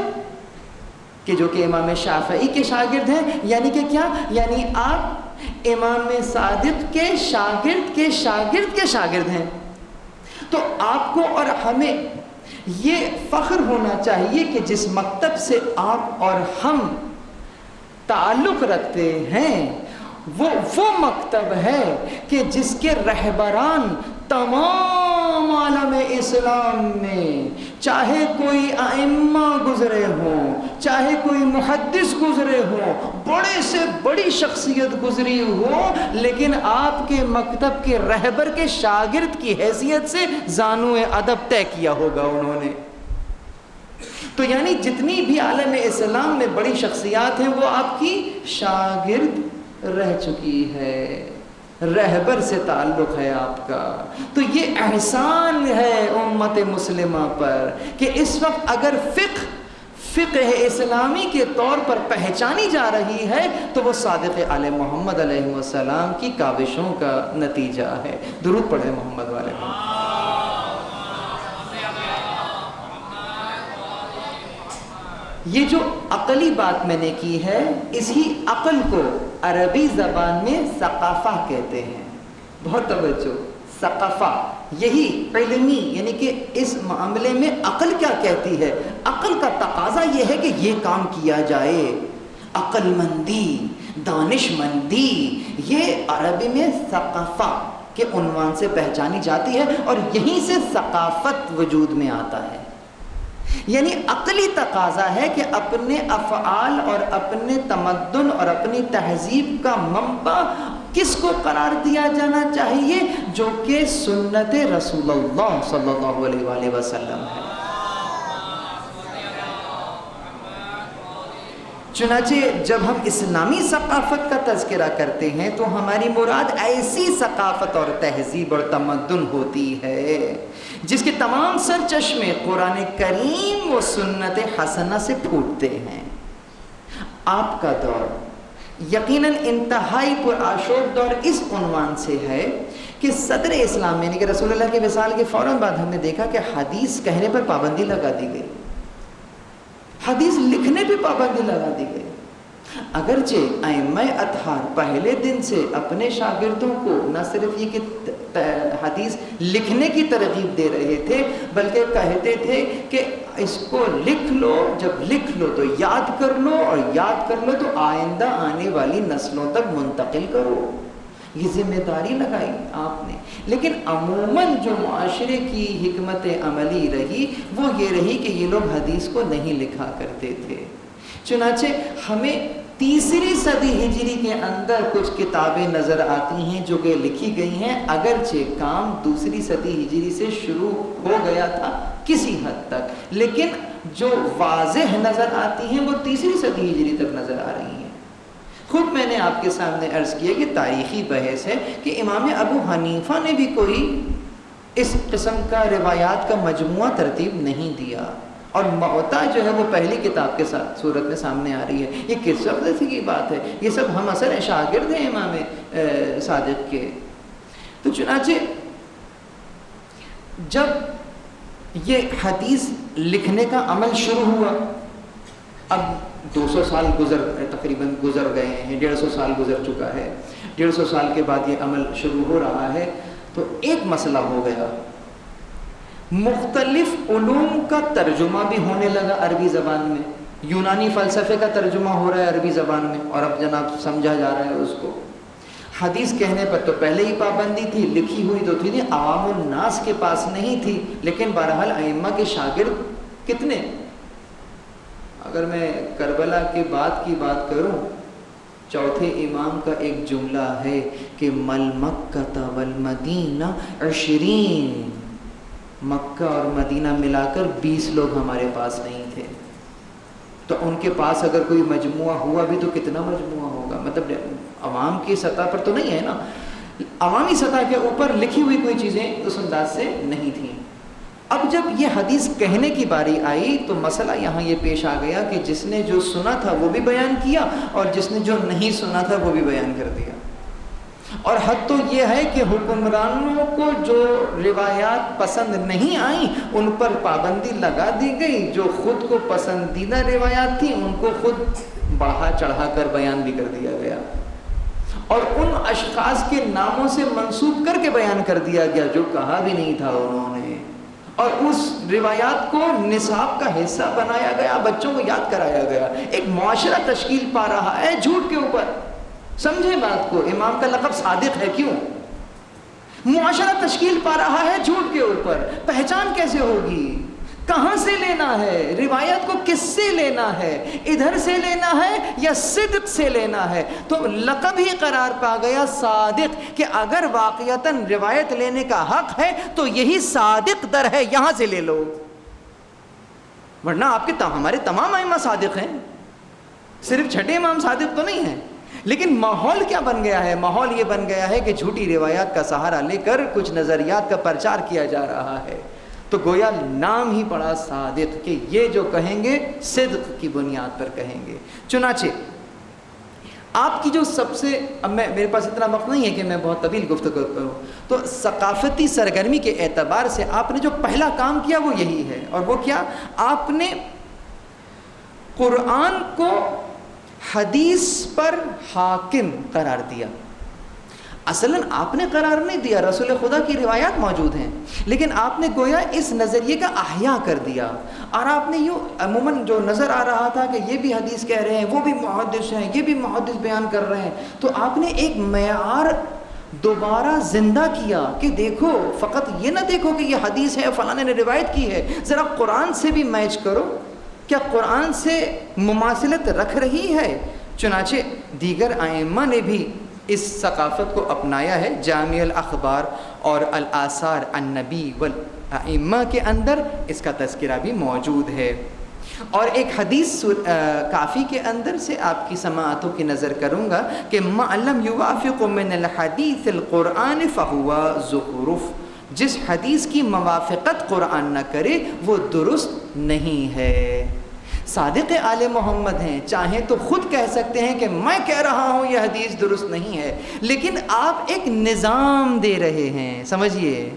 [SPEAKER 1] کہ جو کہ امام شافعی کے شاگرد ہیں. یعنی کہ کیا؟ یعنی آپ امام صادق کے شاگرد کے شاگرد ہیں. تو آپ کو اور ہمیں یہ فخر ہونا چاہیے کہ جس مکتب سے آپ اور ہم تعلق رکھتے ہیں وہ مکتب ہے کہ جس کے رہبران تمام عالم اسلام میں، چاہے کوئی ائمہ گزرے ہوں، چاہے کوئی محدث گزرے ہوں، بڑے سے بڑی شخصیت گزری ہو، لیکن آپ کے مکتب کے رہبر کے شاگرد کی حیثیت سے زانو ادب طے کیا ہوگا انہوں نے. تو یعنی جتنی بھی عالم اسلام میں بڑی شخصیات ہیں وہ آپ کی شاگرد رہ چکی ہے، رہبر سے تعلق ہے آپ کا. تو یہ احسان ہے امت مسلمہ پر کہ اس وقت اگر فقہ اسلامی کے طور پر پہچانی جا رہی ہے تو وہ صادق آل محمد علیہ السلام کی کاوشوں کا نتیجہ ہے. درود پڑھیں محمد والے. یہ جو عقلی بات میں نے کی ہے، اسی عقل کو عربی زبان میں ثقافہ کہتے ہیں. بہت توجہ، ثقافہ یہی علمی، یعنی کہ اس معاملے میں عقل کیا کہتی ہے. عقل کا تقاضا یہ ہے کہ یہ کام کیا جائے. عقل مندی، دانش مندی، یہ عربی میں ثقافہ کے عنوان سے پہچانی جاتی ہے اور یہیں سے ثقافت وجود میں آتا ہے. یعنی عقلی تقاضا ہے کہ اپنے افعال اور اپنے تمدن اور اپنی تہذیب کا منبع کس کو قرار دیا جانا چاہیے؟ جو کہ سنت رسول اللہ صلی اللہ علیہ وآلہ وسلم ہے۔ چنانچہ جب ہم اسلامی ثقافت کا تذکرہ کرتے ہیں تو ہماری مراد ایسی ثقافت اور تہذیب اور تمدن ہوتی ہے جس کے تمام سر چشمے قرآن کریم و سنت حسنہ سے پھوٹتے ہیں۔ آپ کا دور یقیناً انتہائی پرآشوب دور اس عنوان سے ہے کہ صدر اسلام یعنی کہ رسول اللہ کے وصال کے فوراً بعد ہم نے دیکھا کہ حدیث کہنے پر پابندی لگا دی گئی، حدیث لکھنے پہ پابندی لگا دی گئی۔ اگرچہ ائمہ اطہار پہلے دن سے اپنے شاگردوں کو نہ صرف یہ کہ حدیث لکھنے کی ترغیب دے رہے تھے بلکہ کہتے تھے کہ اس کو لکھ لو، جب لکھ لو تو یاد کر لو، اور یاد کر لو تو آئندہ آنے والی نسلوں تک منتقل کرو۔ یہ ذمہ داری لگائی آپ نے، لیکن عموماً جو معاشرے کی حکمت عملی رہی وہ یہ رہی کہ یہ لوگ حدیث کو نہیں لکھا کرتے تھے۔ چنانچہ ہمیں تیسری صدی ہجری کے اندر کچھ کتابیں نظر آتی ہیں جو کہ لکھی گئی ہیں، اگرچہ کام دوسری صدی ہجری سے شروع ہو گیا تھا کسی حد تک، لیکن جو واضح نظر آتی ہیں وہ تیسری صدی ہجری تک نظر آ رہی ہیں۔ خود میں نے آپ کے سامنے عرض کیا کہ تاریخی بحث ہے کہ امام ابو حنیفہ نے بھی کوئی اس قسم کا روایات کا مجموعہ ترتیب نہیں دیا، اور موطا جو ہے وہ پہلی کتاب کے ساتھ صورت میں سامنے آ رہی ہے۔ یہ کس وقت کی بات ہے؟ یہ سب ہم اصل شاگرد ہیں امام صادق کے۔ تو چنانچہ جب یہ حدیث لکھنے کا عمل شروع ہوا، اب 200 سال تقریباً گزر گئے ہیں، 150 سال گزر چکا ہے، 150 سال کے بعد یہ عمل شروع ہو رہا ہے، تو ایک مسئلہ ہو گیا، مختلف علوم کا ترجمہ بھی ہونے لگا عربی زبان میں، یونانی فلسفے کا ترجمہ ہو رہا ہے عربی زبان میں، اور اب جناب سمجھا جا رہا ہے اس کو۔ حدیث کہنے پر تو پہلے ہی پابندی تھی، لکھی ہوئی تو تھی نہیں، عوام الناس کے پاس نہیں تھی، لیکن بہرحال ائمہ کے شاگرد کتنے؟ اگر میں کربلا کے بعد کی بات کروں، چوتھے امام کا ایک جملہ ہے کہ مل مکہ والمدینہ 20، مکہ اور مدینہ ملا کر 20 لوگ ہمارے پاس نہیں تھے۔ تو ان کے پاس اگر کوئی مجموعہ ہوا بھی تو کتنا مجموعہ ہوگا؟ مطلب عوام کی سطح پر تو نہیں ہے نا، عوامی سطح کے اوپر لکھی ہوئی کوئی چیزیں اس انداز سے نہیں تھیں۔ اب جب یہ حدیث کہنے کی باری آئی تو مسئلہ یہاں یہ پیش آ گیا کہ جس نے جو سنا تھا وہ بھی بیان کیا، اور جس نے جو نہیں سنا تھا وہ بھی بیان کر دیا۔ اور حد تو یہ ہے کہ حکمرانوں کو جو روایات پسند نہیں آئیں ان پر پابندی لگا دی گئی، جو خود کو پسندیدہ روایات تھیں ان کو خود بڑھا چڑھا کر بیان بھی کر دیا گیا، اور ان اشخاص کے ناموں سے منسوب کر کے بیان کر دیا گیا جو کہا بھی نہیں تھا انہوں نے، اور اس روایات کو نصاب کا حصہ بنایا گیا، بچوں کو یاد کرایا گیا۔ ایک معاشرہ تشکیل پا رہا ہے جھوٹ کے اوپر۔ سمجھے بات کو، امام کا لقب صادق ہے، کیوں؟ معاشرہ تشکیل پا رہا ہے جھوٹ کے اوپر۔ پہچان کیسے ہوگی؟ کہاں سے لینا ہے روایت کو؟ کس سے لینا ہے؟ ادھر سے لینا ہے یا صدق سے لینا ہے؟ تو لقب ہی قرار پا گیا صادق، کہ اگر واقعتاً روایت لینے کا حق ہے تو یہی صادق در ہے، یہاں سے لے لو، ورنہ آپ کے ہمارے تمام ائمہ صادق ہیں، صرف چھٹے امام صادق تو نہیں ہیں۔ لیکن ماحول کیا بن گیا ہے؟ ماحول یہ بن گیا ہے کہ جھوٹی روایات کا سہارا لے کر کچھ نظریات کا پرچار کیا جا رہا ہے، تو گویا نام ہی پڑا صادق، کہ یہ جو کہیں گے صدق کی بنیاد پر کہیں گے۔ چنانچہ آپ کی جو سب سے، اب میرے پاس اتنا وقت نہیں ہے کہ میں بہت طویل گفتگو کروں، تو ثقافتی سرگرمی کے اعتبار سے آپ نے جو پہلا کام کیا وہ یہی ہے، اور وہ کیا؟ آپ نے قرآن کو حدیث پر حاکم قرار دیا۔ اصلاً آپ نے قرار نہیں دیا، رسول خدا کی روایات موجود ہیں، لیکن آپ نے گویا اس نظریے کا احیاء کر دیا، اور آپ نے یوں عموماً جو نظر آ رہا تھا کہ یہ بھی حدیث کہہ رہے ہیں، وہ بھی محدث ہیں، یہ بھی محدث بیان کر رہے ہیں، تو آپ نے ایک معیار دوبارہ زندہ کیا کہ دیکھو، فقط یہ نہ دیکھو کہ یہ حدیث ہے فلاں نے روایت کی ہے، ذرا قرآن سے بھی میچ کرو، کیا قرآن سے مماثلت رکھ رہی ہے؟ چنانچہ دیگر ائمہ نے بھی اس ثقافت کو اپنایا ہے۔ جامع الاخبار اور الآثار النبی والائمہ کے اندر اس کا تذکرہ بھی موجود ہے۔ اور ایک حدیث کافی کے اندر سے آپ کی سماعتوں کی نظر کروں گا کہ ما لم یوافق من الحدیث القرآن فہو زخرف، جس حدیث کی موافقت قرآن نہ کرے وہ درست نہیں ہے۔ صادق آل محمد ہیں، چاہیں تو خود کہہ سکتے ہیں کہ میں کہہ رہا ہوں یہ حدیث درست نہیں ہے، لیکن آپ ایک نظام دے رہے ہیں۔ سمجھیے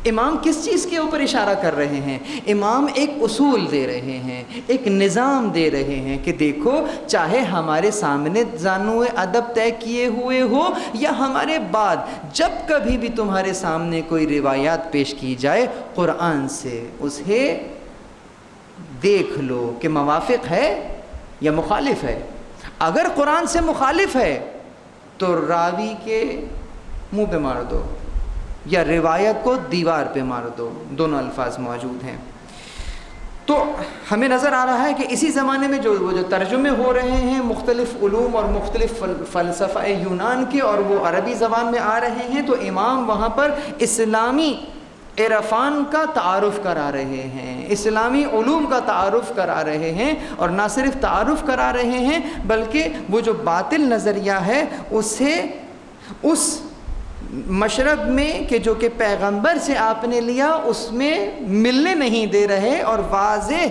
[SPEAKER 1] امام کس چیز کے اوپر اشارہ کر رہے ہیں؟ امام ایک اصول دے رہے ہیں، ایک نظام دے رہے ہیں کہ دیکھو، چاہے ہمارے سامنے زانو ادب طے کیے ہوئے ہو یا ہمارے بعد، جب کبھی بھی تمہارے سامنے کوئی روایات پیش کی جائے قرآن سے، اسے دیکھ لو کہ موافق ہے یا مخالف ہے۔ اگر قرآن سے مخالف ہے تو راوی کے منہ پہ مار دو یا روایت کو دیوار پہ مار دو، دونوں الفاظ موجود ہیں۔ تو ہمیں نظر آ رہا ہے کہ اسی زمانے میں جو ترجمے ہو رہے ہیں مختلف علوم اور مختلف فلسفہ یونان کے، اور وہ عربی زبان میں آ رہے ہیں، تو امام وہاں پر اسلامی عرفان کا تعارف کرا رہے ہیں، اسلامی علوم کا تعارف کرا رہے ہیں، اور نہ صرف تعارف کرا رہے ہیں بلکہ وہ جو باطل نظریہ ہے اسے اس مشرب میں کہ جو کہ پیغمبر سے آپ نے لیا اس میں ملنے نہیں دے رہے، اور واضح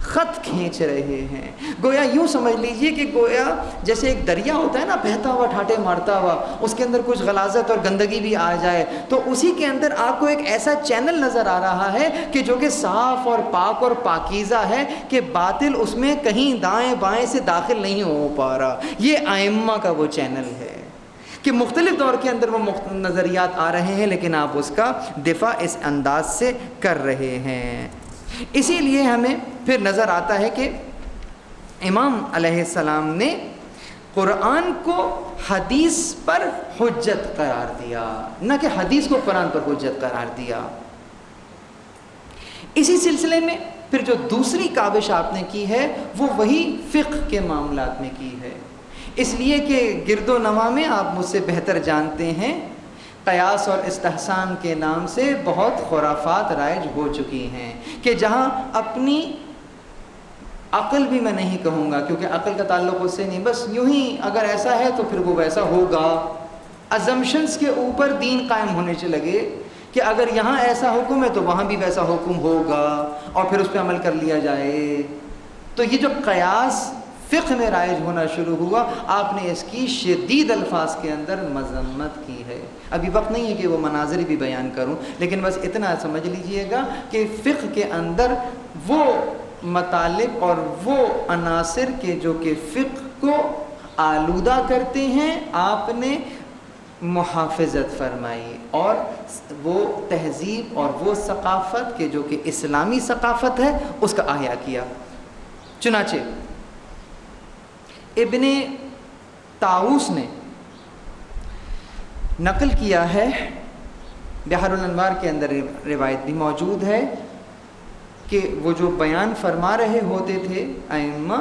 [SPEAKER 1] خط کھینچ رہے ہیں۔ گویا یوں سمجھ لیجئے کہ گویا جیسے ایک دریا ہوتا ہے نا، بہتا ہوا ٹھاٹے مارتا ہوا، اس کے اندر کچھ غلاظت اور گندگی بھی آ جائے تو اسی کے اندر آپ کو ایک ایسا چینل نظر آ رہا ہے کہ جو کہ صاف اور پاک اور پاکیزہ ہے، کہ باطل اس میں کہیں دائیں بائیں سے داخل نہیں ہو پا رہا۔ یہ ائمہ کا وہ چینل ہے کہ مختلف دور کے اندر وہ نظریات آ رہے ہیں، لیکن آپ اس کا دفاع اس انداز سے کر رہے ہیں۔ اسی لیے ہمیں پھر نظر آتا ہے کہ امام علیہ السلام نے قرآن کو حدیث پر حجت قرار دیا، نہ کہ حدیث کو قرآن پر حجت قرار دیا۔ اسی سلسلے میں پھر جو دوسری کاوش آپ نے کی ہے وہ وہی فقہ کے معاملات میں کی ہے، اس لیے کہ گرد و نواح میں آپ مجھ سے بہتر جانتے ہیں قیاس اور استحسان کے نام سے بہت خرافات رائج ہو چکی ہیں، کہ جہاں اپنی عقل بھی میں نہیں کہوں گا کیونکہ عقل کا تعلق اس سے نہیں، بس یوں ہی اگر ایسا ہے تو پھر وہ ویسا ہوگا، ازمپشنز کے اوپر دین قائم ہونے سے لگے کہ اگر یہاں ایسا حکم ہے تو وہاں بھی ویسا حکم ہوگا اور پھر اس پہ عمل کر لیا جائے۔ تو یہ جو قیاس فقہ میں رائج ہونا شروع ہوا، آپ نے اس کی شدید الفاظ کے اندر مذمت کی ہے۔ ابھی وقت نہیں ہے کہ وہ مناظر بھی بیان کروں، لیکن بس اتنا سمجھ لیجئے گا کہ فقہ کے اندر وہ مطالب اور وہ عناصر کے جو کہ فقہ کو آلودہ کرتے ہیں آپ نے محافظت فرمائی، اور وہ تہذیب اور وہ ثقافت کے جو کہ اسلامی ثقافت ہے اس کا احیا کیا۔ چنانچہ ابن طاووس نے نقل کیا ہے، بحر الانوار کے اندر روایت بھی موجود ہے کہ وہ جو بیان فرما رہے ہوتے تھے ائمہ،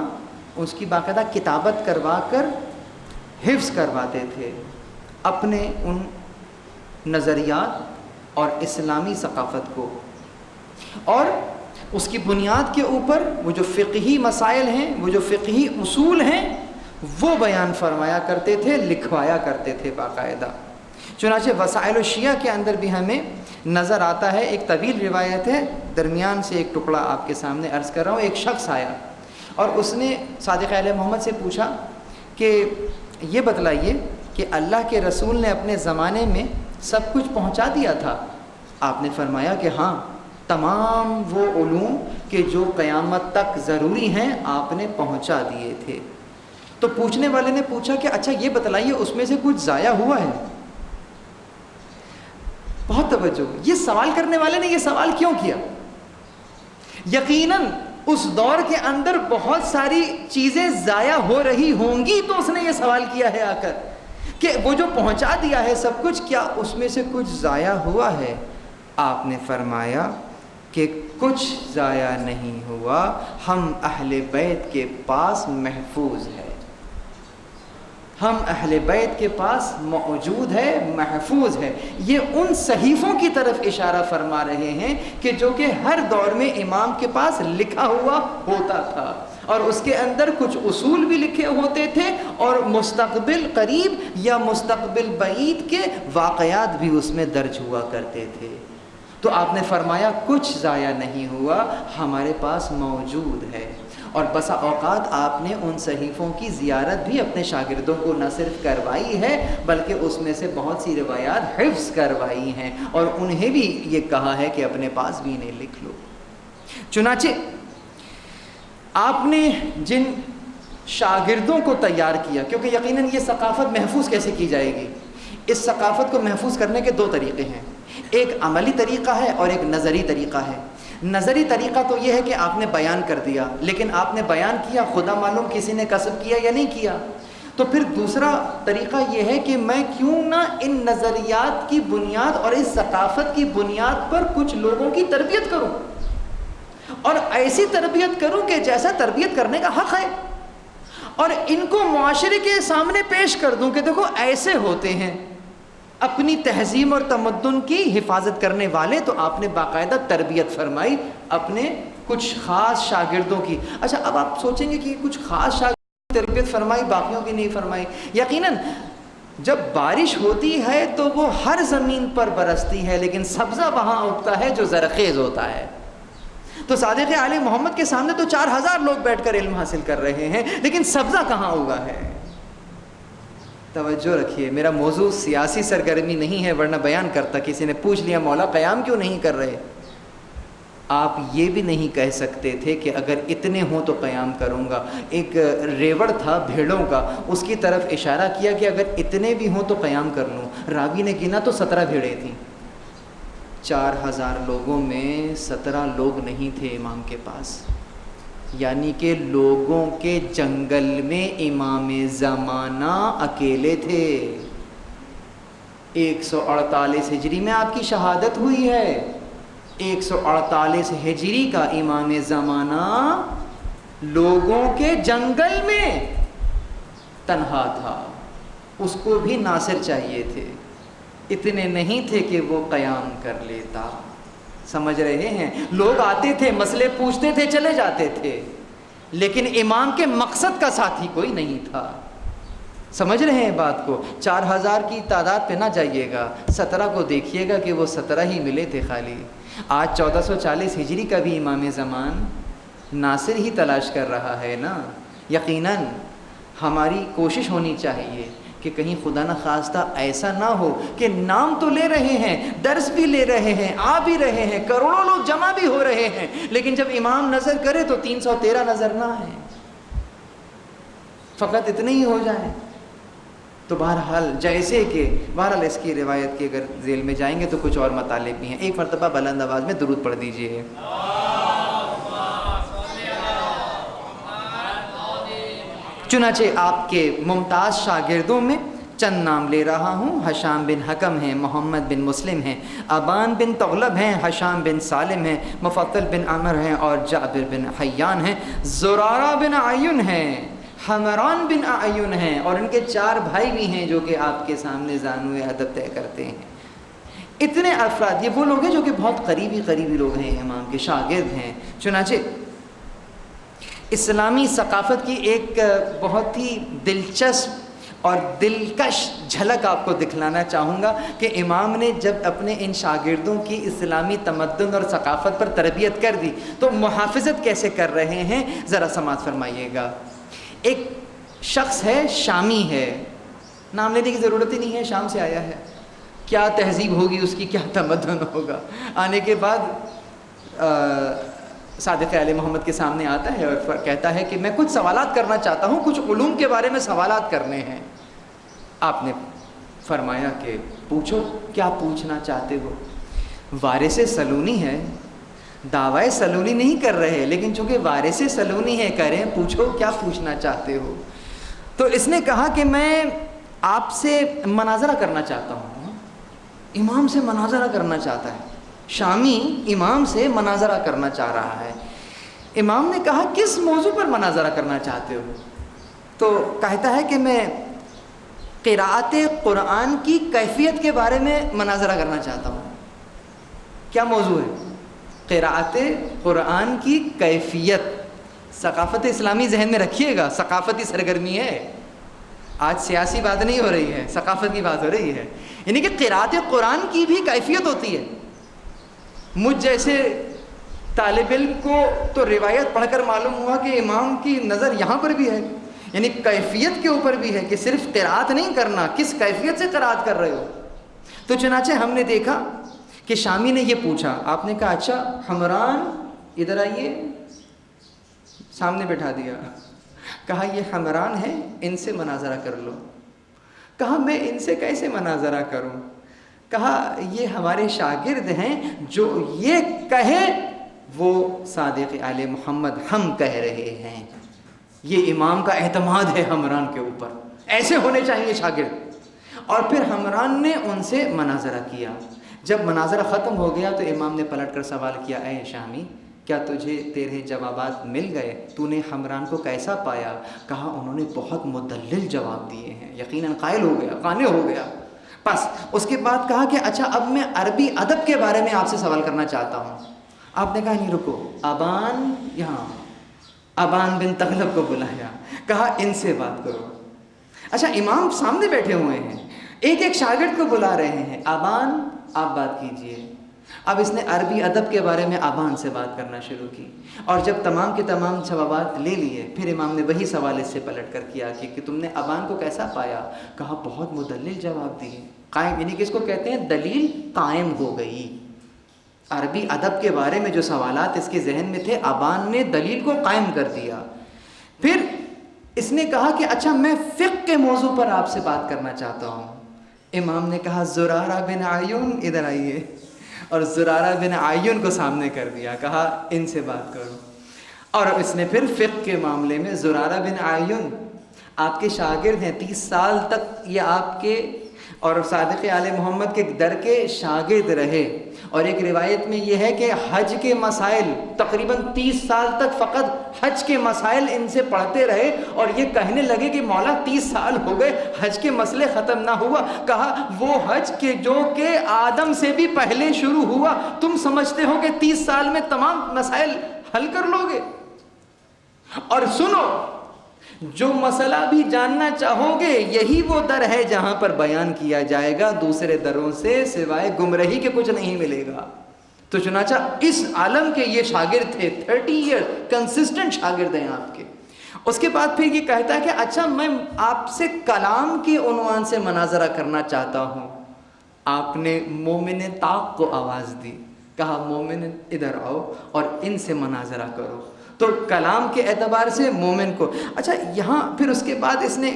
[SPEAKER 1] اس کی باقاعدہ کتابت کروا کر حفظ کرواتے تھے اپنے ان نظریات اور اسلامی ثقافت کو، اور اس کی بنیاد کے اوپر وہ جو فقہی مسائل ہیں، وہ جو فقہی اصول ہیں وہ بیان فرمایا کرتے تھے، لکھوایا کرتے تھے باقاعدہ۔ چنانچہ وسائل الشیعہ کے اندر بھی ہمیں نظر آتا ہے، ایک طویل روایت ہے، درمیان سے ایک ٹکڑا آپ کے سامنے عرض کر رہا ہوں۔ ایک شخص آیا اور اس نے صادق علیہ محمد سے پوچھا کہ یہ بتلائیے کہ اللہ کے رسول نے اپنے زمانے میں سب کچھ پہنچا دیا تھا؟ آپ نے فرمایا کہ ہاں، تمام وہ علوم کہ جو قیامت تک ضروری ہیں آپ نے پہنچا دیے تھے۔ تو پوچھنے والے نے پوچھا کہ اچھا یہ بتلائیے اس میں سے کچھ ضائع ہوا ہے؟ بہت توجہ، یہ سوال کرنے والے نے یہ سوال کیوں کیا؟ یقیناً اس دور کے اندر بہت ساری چیزیں ضائع ہو رہی ہوں گی، تو اس نے یہ سوال کیا ہے آ کر کہ وہ جو پہنچا دیا ہے سب کچھ، کیا اس میں سے کچھ ضائع ہوا ہے؟ آپ نے فرمایا کہ کچھ ضائع نہیں ہوا، ہم اہل بیت کے پاس محفوظ ہے۔ ہم اہل بیت کے پاس موجود ہے، محفوظ ہے۔ یہ ان صحیفوں کی طرف اشارہ فرما رہے ہیں کہ جو کہ ہر دور میں امام کے پاس لکھا ہوا ہوتا تھا، اور اس کے اندر کچھ اصول بھی لکھے ہوتے تھے، اور مستقبل قریب یا مستقبل بعید کے واقعات بھی اس میں درج ہوا کرتے تھے۔ تو آپ نے فرمایا کچھ ضائع نہیں ہوا، ہمارے پاس موجود ہے۔ اور بسا اوقات آپ نے ان صحیفوں کی زیارت بھی اپنے شاگردوں کو نہ صرف کروائی ہے بلکہ اس میں سے بہت سی روایات حفظ کروائی ہیں، اور انہیں بھی یہ کہا ہے کہ اپنے پاس بھی انہیں لکھ لو۔ چنانچہ آپ نے جن شاگردوں کو تیار کیا، کیونکہ یقیناً یہ ثقافت محفوظ کیسے کی جائے گی؟ اس ثقافت کو محفوظ کرنے کے دو طریقے ہیں، ایک عملی طریقہ ہے اور ایک نظری طریقہ ہے۔ نظری طریقہ تو یہ ہے کہ آپ نے بیان کر دیا، لیکن آپ نے بیان کیا خدا معلوم کسی نے کسب کیا یا نہیں کیا۔ تو پھر دوسرا طریقہ یہ ہے کہ میں کیوں نہ ان نظریات کی بنیاد اور اس ثقافت کی بنیاد پر کچھ لوگوں کی تربیت کروں، اور ایسی تربیت کروں کہ جیسا تربیت کرنے کا حق ہے، اور ان کو معاشرے کے سامنے پیش کر دوں کہ دیکھو ایسے ہوتے ہیں اپنی تہذیب اور تمدن کی حفاظت کرنے والے۔ تو آپ نے باقاعدہ تربیت فرمائی اپنے کچھ خاص شاگردوں کی۔ اچھا، اب آپ سوچیں گے کہ کچھ خاص شاگردوں کی تربیت فرمائی، باقیوں کی نہیں فرمائی۔ یقیناً جب بارش ہوتی ہے تو وہ ہر زمین پر برستی ہے، لیکن سبزہ وہاں اگتا ہے جو زرخیز ہوتا ہے۔ تو صادق آل محمد کے سامنے تو 4000 لوگ بیٹھ کر علم حاصل کر رہے ہیں، لیکن سبزہ کہاں ہوگا ہے؟ توجہ رکھیے، میرا موضوع سیاسی سرگرمی نہیں ہے، ورنہ بیان کرتا۔ کسی نے پوچھ لیا مولا قیام کیوں نہیں کر رہے؟ آپ یہ بھی نہیں کہہ سکتے تھے کہ اگر اتنے ہوں تو قیام کروں گا۔ ایک ریوڑ تھا بھیڑوں کا، اس کی طرف اشارہ کیا کہ اگر اتنے بھی ہوں تو قیام کر لوں۔ راوی نے گنا تو 17 بھیڑیں تھیں۔ 4000 لوگوں میں 17 لوگ نہیں تھے امام کے پاس، یعنی کہ لوگوں کے جنگل میں امام زمانہ اکیلے تھے۔ 148 ہجری میں آپ کی شہادت ہوئی ہے، 148 ہجری کا امام زمانہ لوگوں کے جنگل میں تنہا تھا، اس کو بھی ناصر چاہیے تھے، اتنے نہیں تھے کہ وہ قیام کر لیتا۔ سمجھ رہے ہیں؟ لوگ آتے تھے، مسئلے پوچھتے تھے، چلے جاتے تھے، لیکن امام کے مقصد کا ساتھی کوئی نہیں تھا۔ سمجھ رہے ہیں بات کو؟ 4000 کی تعداد پہ نہ جائیے گا، 17 کو دیکھیے گا کہ وہ 17 ہی ملے تھے خالی۔ آج 1440 ہجری کا بھی امام زمان ناصر ہی تلاش کر رہا ہے نا۔ یقیناً ہماری کوشش ہونی چاہیے کہ کہیں خدا نہ خواستہ ایسا نہ ہو کہ نام تو لے رہے ہیں، درس بھی لے رہے ہیں، آ بھی رہے ہیں، کروڑوں لوگ جمع بھی ہو رہے ہیں، لیکن جب امام نظر کرے تو 313 نظر نہ آئے، فقط اتنے ہی ہو جائیں۔ تو بہرحال جیسے کہ بہرحال اس کی روایت کی اگر ذیل میں جائیں گے تو کچھ اور مطالب بھی ہیں۔ ایک مرتبہ بلند آواز میں درود پڑھ دیجئے۔ چنانچہ آپ کے ممتاز شاگردوں میں چند نام لے رہا ہوں۔ حشام بن حکم ہیں، محمد بن مسلم ہیں، ابان بن تغلب ہیں، حشام بن سالم ہیں، مفضل بن عمر ہیں اور جابر بن حیان ہیں، زرارہ بن عیون ہیں، حمران بن اعین ہیں، اور ان کے 4 بھائی بھی ہیں جو کہ آپ کے سامنے زانوئے ادب طے کرتے ہیں۔ اتنے افراد، یہ وہ لوگ ہیں جو کہ بہت قریبی لوگ ہیں، امام کے شاگرد ہیں۔ چنانچہ اسلامی ثقافت کی ایک بہت ہی دلچسپ اور دلکش جھلک آپ کو دکھلانا چاہوں گا کہ امام نے جب اپنے ان شاگردوں کی اسلامی تمدن اور ثقافت پر تربیت کر دی تو محافظت کیسے کر رہے ہیں، ذرا سماعت فرمائیے گا۔ ایک شخص ہے، شامی ہے، نام لینے کی ضرورت ہی نہیں ہے، شام سے آیا ہے، کیا تہذیب ہوگی اس کی، کیا تمدن ہوگا۔ آنے کے بعد صادق علیہ محمد کے سامنے آتا ہے اور کہتا ہے کہ میں کچھ سوالات کرنا چاہتا ہوں، کچھ علوم کے بارے میں سوالات کرنے ہیں۔ آپ نے فرمایا کہ پوچھو، کیا پوچھنا چاہتے ہو؟ وارث سلونی ہے، دعوی سلونی نہیں کر رہے، لیکن چونکہ وارث سلونی ہے کریں، پوچھو کیا پوچھنا چاہتے ہو۔ تو اس نے کہا کہ میں آپ سے مناظرہ کرنا چاہتا ہوں۔ امام سے مناظرہ کرنا چاہتا ہے، شامی امام سے مناظرہ کرنا چاہ رہا ہے۔ امام نے کہا کس موضوع پر مناظرہ کرنا چاہتے ہو؟ تو کہتا ہے کہ میں قراءت قرآن کی کیفیت کے بارے میں مناظرہ کرنا چاہتا ہوں۔ کیا موضوع ہے؟ قراءت قرآن کی کیفیت۔ ثقافت اسلامی ذہن میں رکھیے گا، ثقافتی سرگرمی ہے، آج سیاسی بات نہیں ہو رہی ہے، ثقافت کی بات ہو رہی ہے۔ یعنی کہ قراءت قرآن کی بھی کیفیت ہوتی ہے۔ مجھ جیسے طالب علم کو تو روایت پڑھ کر معلوم ہوا کہ امام کی نظر یہاں پر بھی ہے، یعنی کیفیت کے اوپر بھی ہے کہ صرف قراءت نہیں کرنا، کس کیفیت سے قراءت کر رہے ہو۔ تو چنانچہ ہم نے دیکھا کہ شامی نے یہ پوچھا، آپ نے کہا اچھا حمران ادھر آئیے، سامنے بٹھا دیا، کہا یہ حمران ہیں، ان سے مناظرہ کر لو۔ کہا میں ان سے کیسے مناظرہ کروں؟ کہا یہ ہمارے شاگرد ہیں، جو یہ کہے وہ صادق آل محمد ہم کہہ رہے ہیں، یہ امام کا اعتماد ہے حمران کے اوپر، ایسے ہونے چاہیے شاگرد۔ اور پھر حمران نے ان سے مناظرہ کیا۔ جب مناظرہ ختم ہو گیا تو امام نے پلٹ کر سوال کیا، اے شامی کیا تجھے تیرے جوابات مل گئے؟ تو نے حمران کو کیسا پایا؟ کہا انہوں نے بہت مدلل جواب دیے ہیں، یقیناً قائل ہو گیا، قانع ہو گیا۔ بس اس کے بعد کہا کہ اچھا اب میں عربی ادب کے بارے میں آپ سے سوال کرنا چاہتا ہوں۔ آپ نے کہا نہیں رکو، ابان، یہاں ابان بن تغلب کو بلایا، کہا ان سے بات کرو۔ اچھا امام سامنے بیٹھے ہوئے ہیں، ایک ایک شاگرد کو بلا رہے ہیں، ابان آپ بات کیجئے۔ اب اس نے عربی ادب کے بارے میں ابان سے بات کرنا شروع کی، اور جب تمام کے تمام جوابات لے لیے پھر امام نے وہی سوال اس سے پلٹ کر کیا کہ تم نے ابان کو کیسا پایا؟ کہا بہت مدلل جواب دیے، قائم، یعنی کہ اس کو کہتے ہیں دلیل قائم ہو گئی۔ عربی ادب کے بارے میں جو سوالات اس کے ذہن میں تھے، ابان نے دلیل کو قائم کر دیا۔ پھر اس نے کہا کہ اچھا میں فقہ کے موضوع پر آپ سے بات کرنا چاہتا ہوں۔ امام نے کہا زرارہ بن عیون ادھر آئیے، اور زرارہ بن عیون کو سامنے کر دیا، کہا ان سے بات کرو۔ اور اس نے پھر فقہ کے معاملے میں زرارہ بن عیون آپ کے شاگرد ہیں، 30 سال تک یہ آپ کے اور صادق آل محمد کے در کے شاگرد رہے، اور ایک روایت میں یہ ہے کہ حج کے مسائل تقریباً 30 سال تک فقط حج کے مسائل ان سے پڑھتے رہے، اور یہ کہنے لگے کہ مولا 30 سال ہو گئے حج کے مسئلے ختم نہ ہوا۔ کہا وہ حج کے جو کہ آدم سے بھی پہلے شروع ہوا، تم سمجھتے ہو کہ 30 سال میں تمام مسائل حل کر لو گے؟ اور سنو، جو مسئلہ بھی جاننا چاہو گے یہی وہ در ہے جہاں پر بیان کیا جائے گا، دوسرے دروں سے سوائے گمراہی کے کچھ نہیں ملے گا۔ تو چنانچہ اس عالم کے یہ شاگرد تھے، 30 ایئر کنسسٹنٹ شاگرد ہیں آپ کے۔ اس کے بعد پھر یہ کہتا ہے کہ اچھا میں آپ سے کلام کے عنوان سے مناظرہ کرنا چاہتا ہوں۔ آپ نے مومن طاق کو آواز دی، کہا مومن ادھر آؤ اور ان سے مناظرہ کرو۔ تو کلام کے اعتبار سے مومن کو، اچھا یہاں پھر اس کے بعد اس نے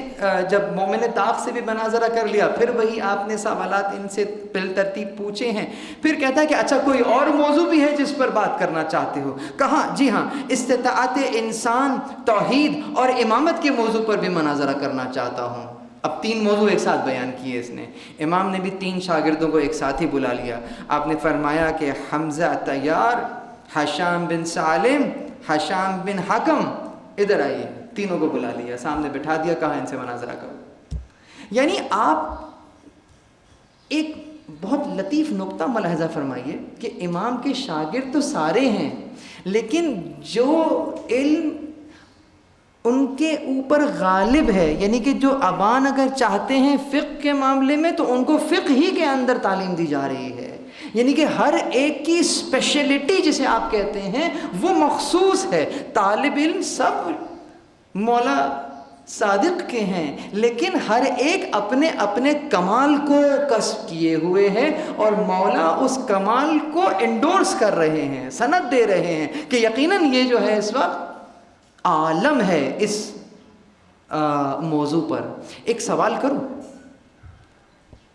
[SPEAKER 1] جب مومن طاق سے بھی مناظرہ کر لیا، پھر وہی آپ نے سوالات ان سے بالترتیب پوچھے ہیں۔ پھر کہتا ہے کہ اچھا کوئی اور موضوع بھی ہے جس پر بات کرنا چاہتے ہو؟ کہا جی ہاں، استطاعت انسان، توحید اور امامت کے موضوع پر بھی مناظرہ کرنا چاہتا ہوں۔ اب 3 موضوع ایک ساتھ بیان کیے اس نے۔ امام نے بھی 3 شاگردوں کو ایک ساتھ ہی بلا لیا۔ آپ نے فرمایا کہ حمزہ طیار، حشام بن سالم، حشام بن حکم ادھر آئیے، تینوں کو بلا لیا، سامنے بٹھا دیا، کہا ان سے مناظرہ کرو۔ یعنی آپ ایک بہت لطیف نقطہ ملاحظہ فرمائیے کہ امام کے شاگرد تو سارے ہیں، لیکن جو علم ان کے اوپر غالب ہے، یعنی کہ جو ابان اگر چاہتے ہیں فقہ کے معاملے میں تو ان کو فقہ ہی کے اندر تعلیم دی جا رہی ہے، یعنی کہ ہر ایک کی اسپیشلٹی جسے آپ کہتے ہیں وہ مخصوص ہے۔ طالب علم سب مولا صادق کے ہیں، لیکن ہر ایک اپنے اپنے کمال کو کسب کیے ہوئے ہیں، اور مولا اس کمال کو انڈورس کر رہے ہیں، سند دے رہے ہیں کہ یقیناً یہ جو ہے اس وقت عالم ہے اس موضوع پر۔ ایک سوال کروں،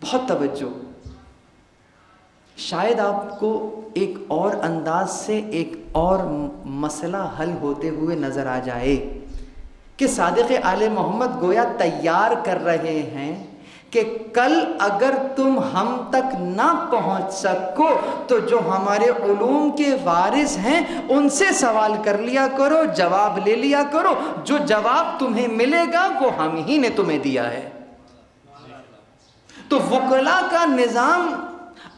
[SPEAKER 1] بہت توجہ، شاید آپ کو ایک اور انداز سے ایک اور مسئلہ حل ہوتے ہوئے نظر آ جائے کہ صادق آل محمد گویا تیار کر رہے ہیں کہ کل اگر تم ہم تک نہ پہنچ سکو تو جو ہمارے علوم کے وارث ہیں ان سے سوال کر لیا کرو، جواب لے لیا کرو، جو جواب تمہیں ملے گا وہ ہم ہی نے تمہیں دیا ہے۔ تو وکلا کا نظام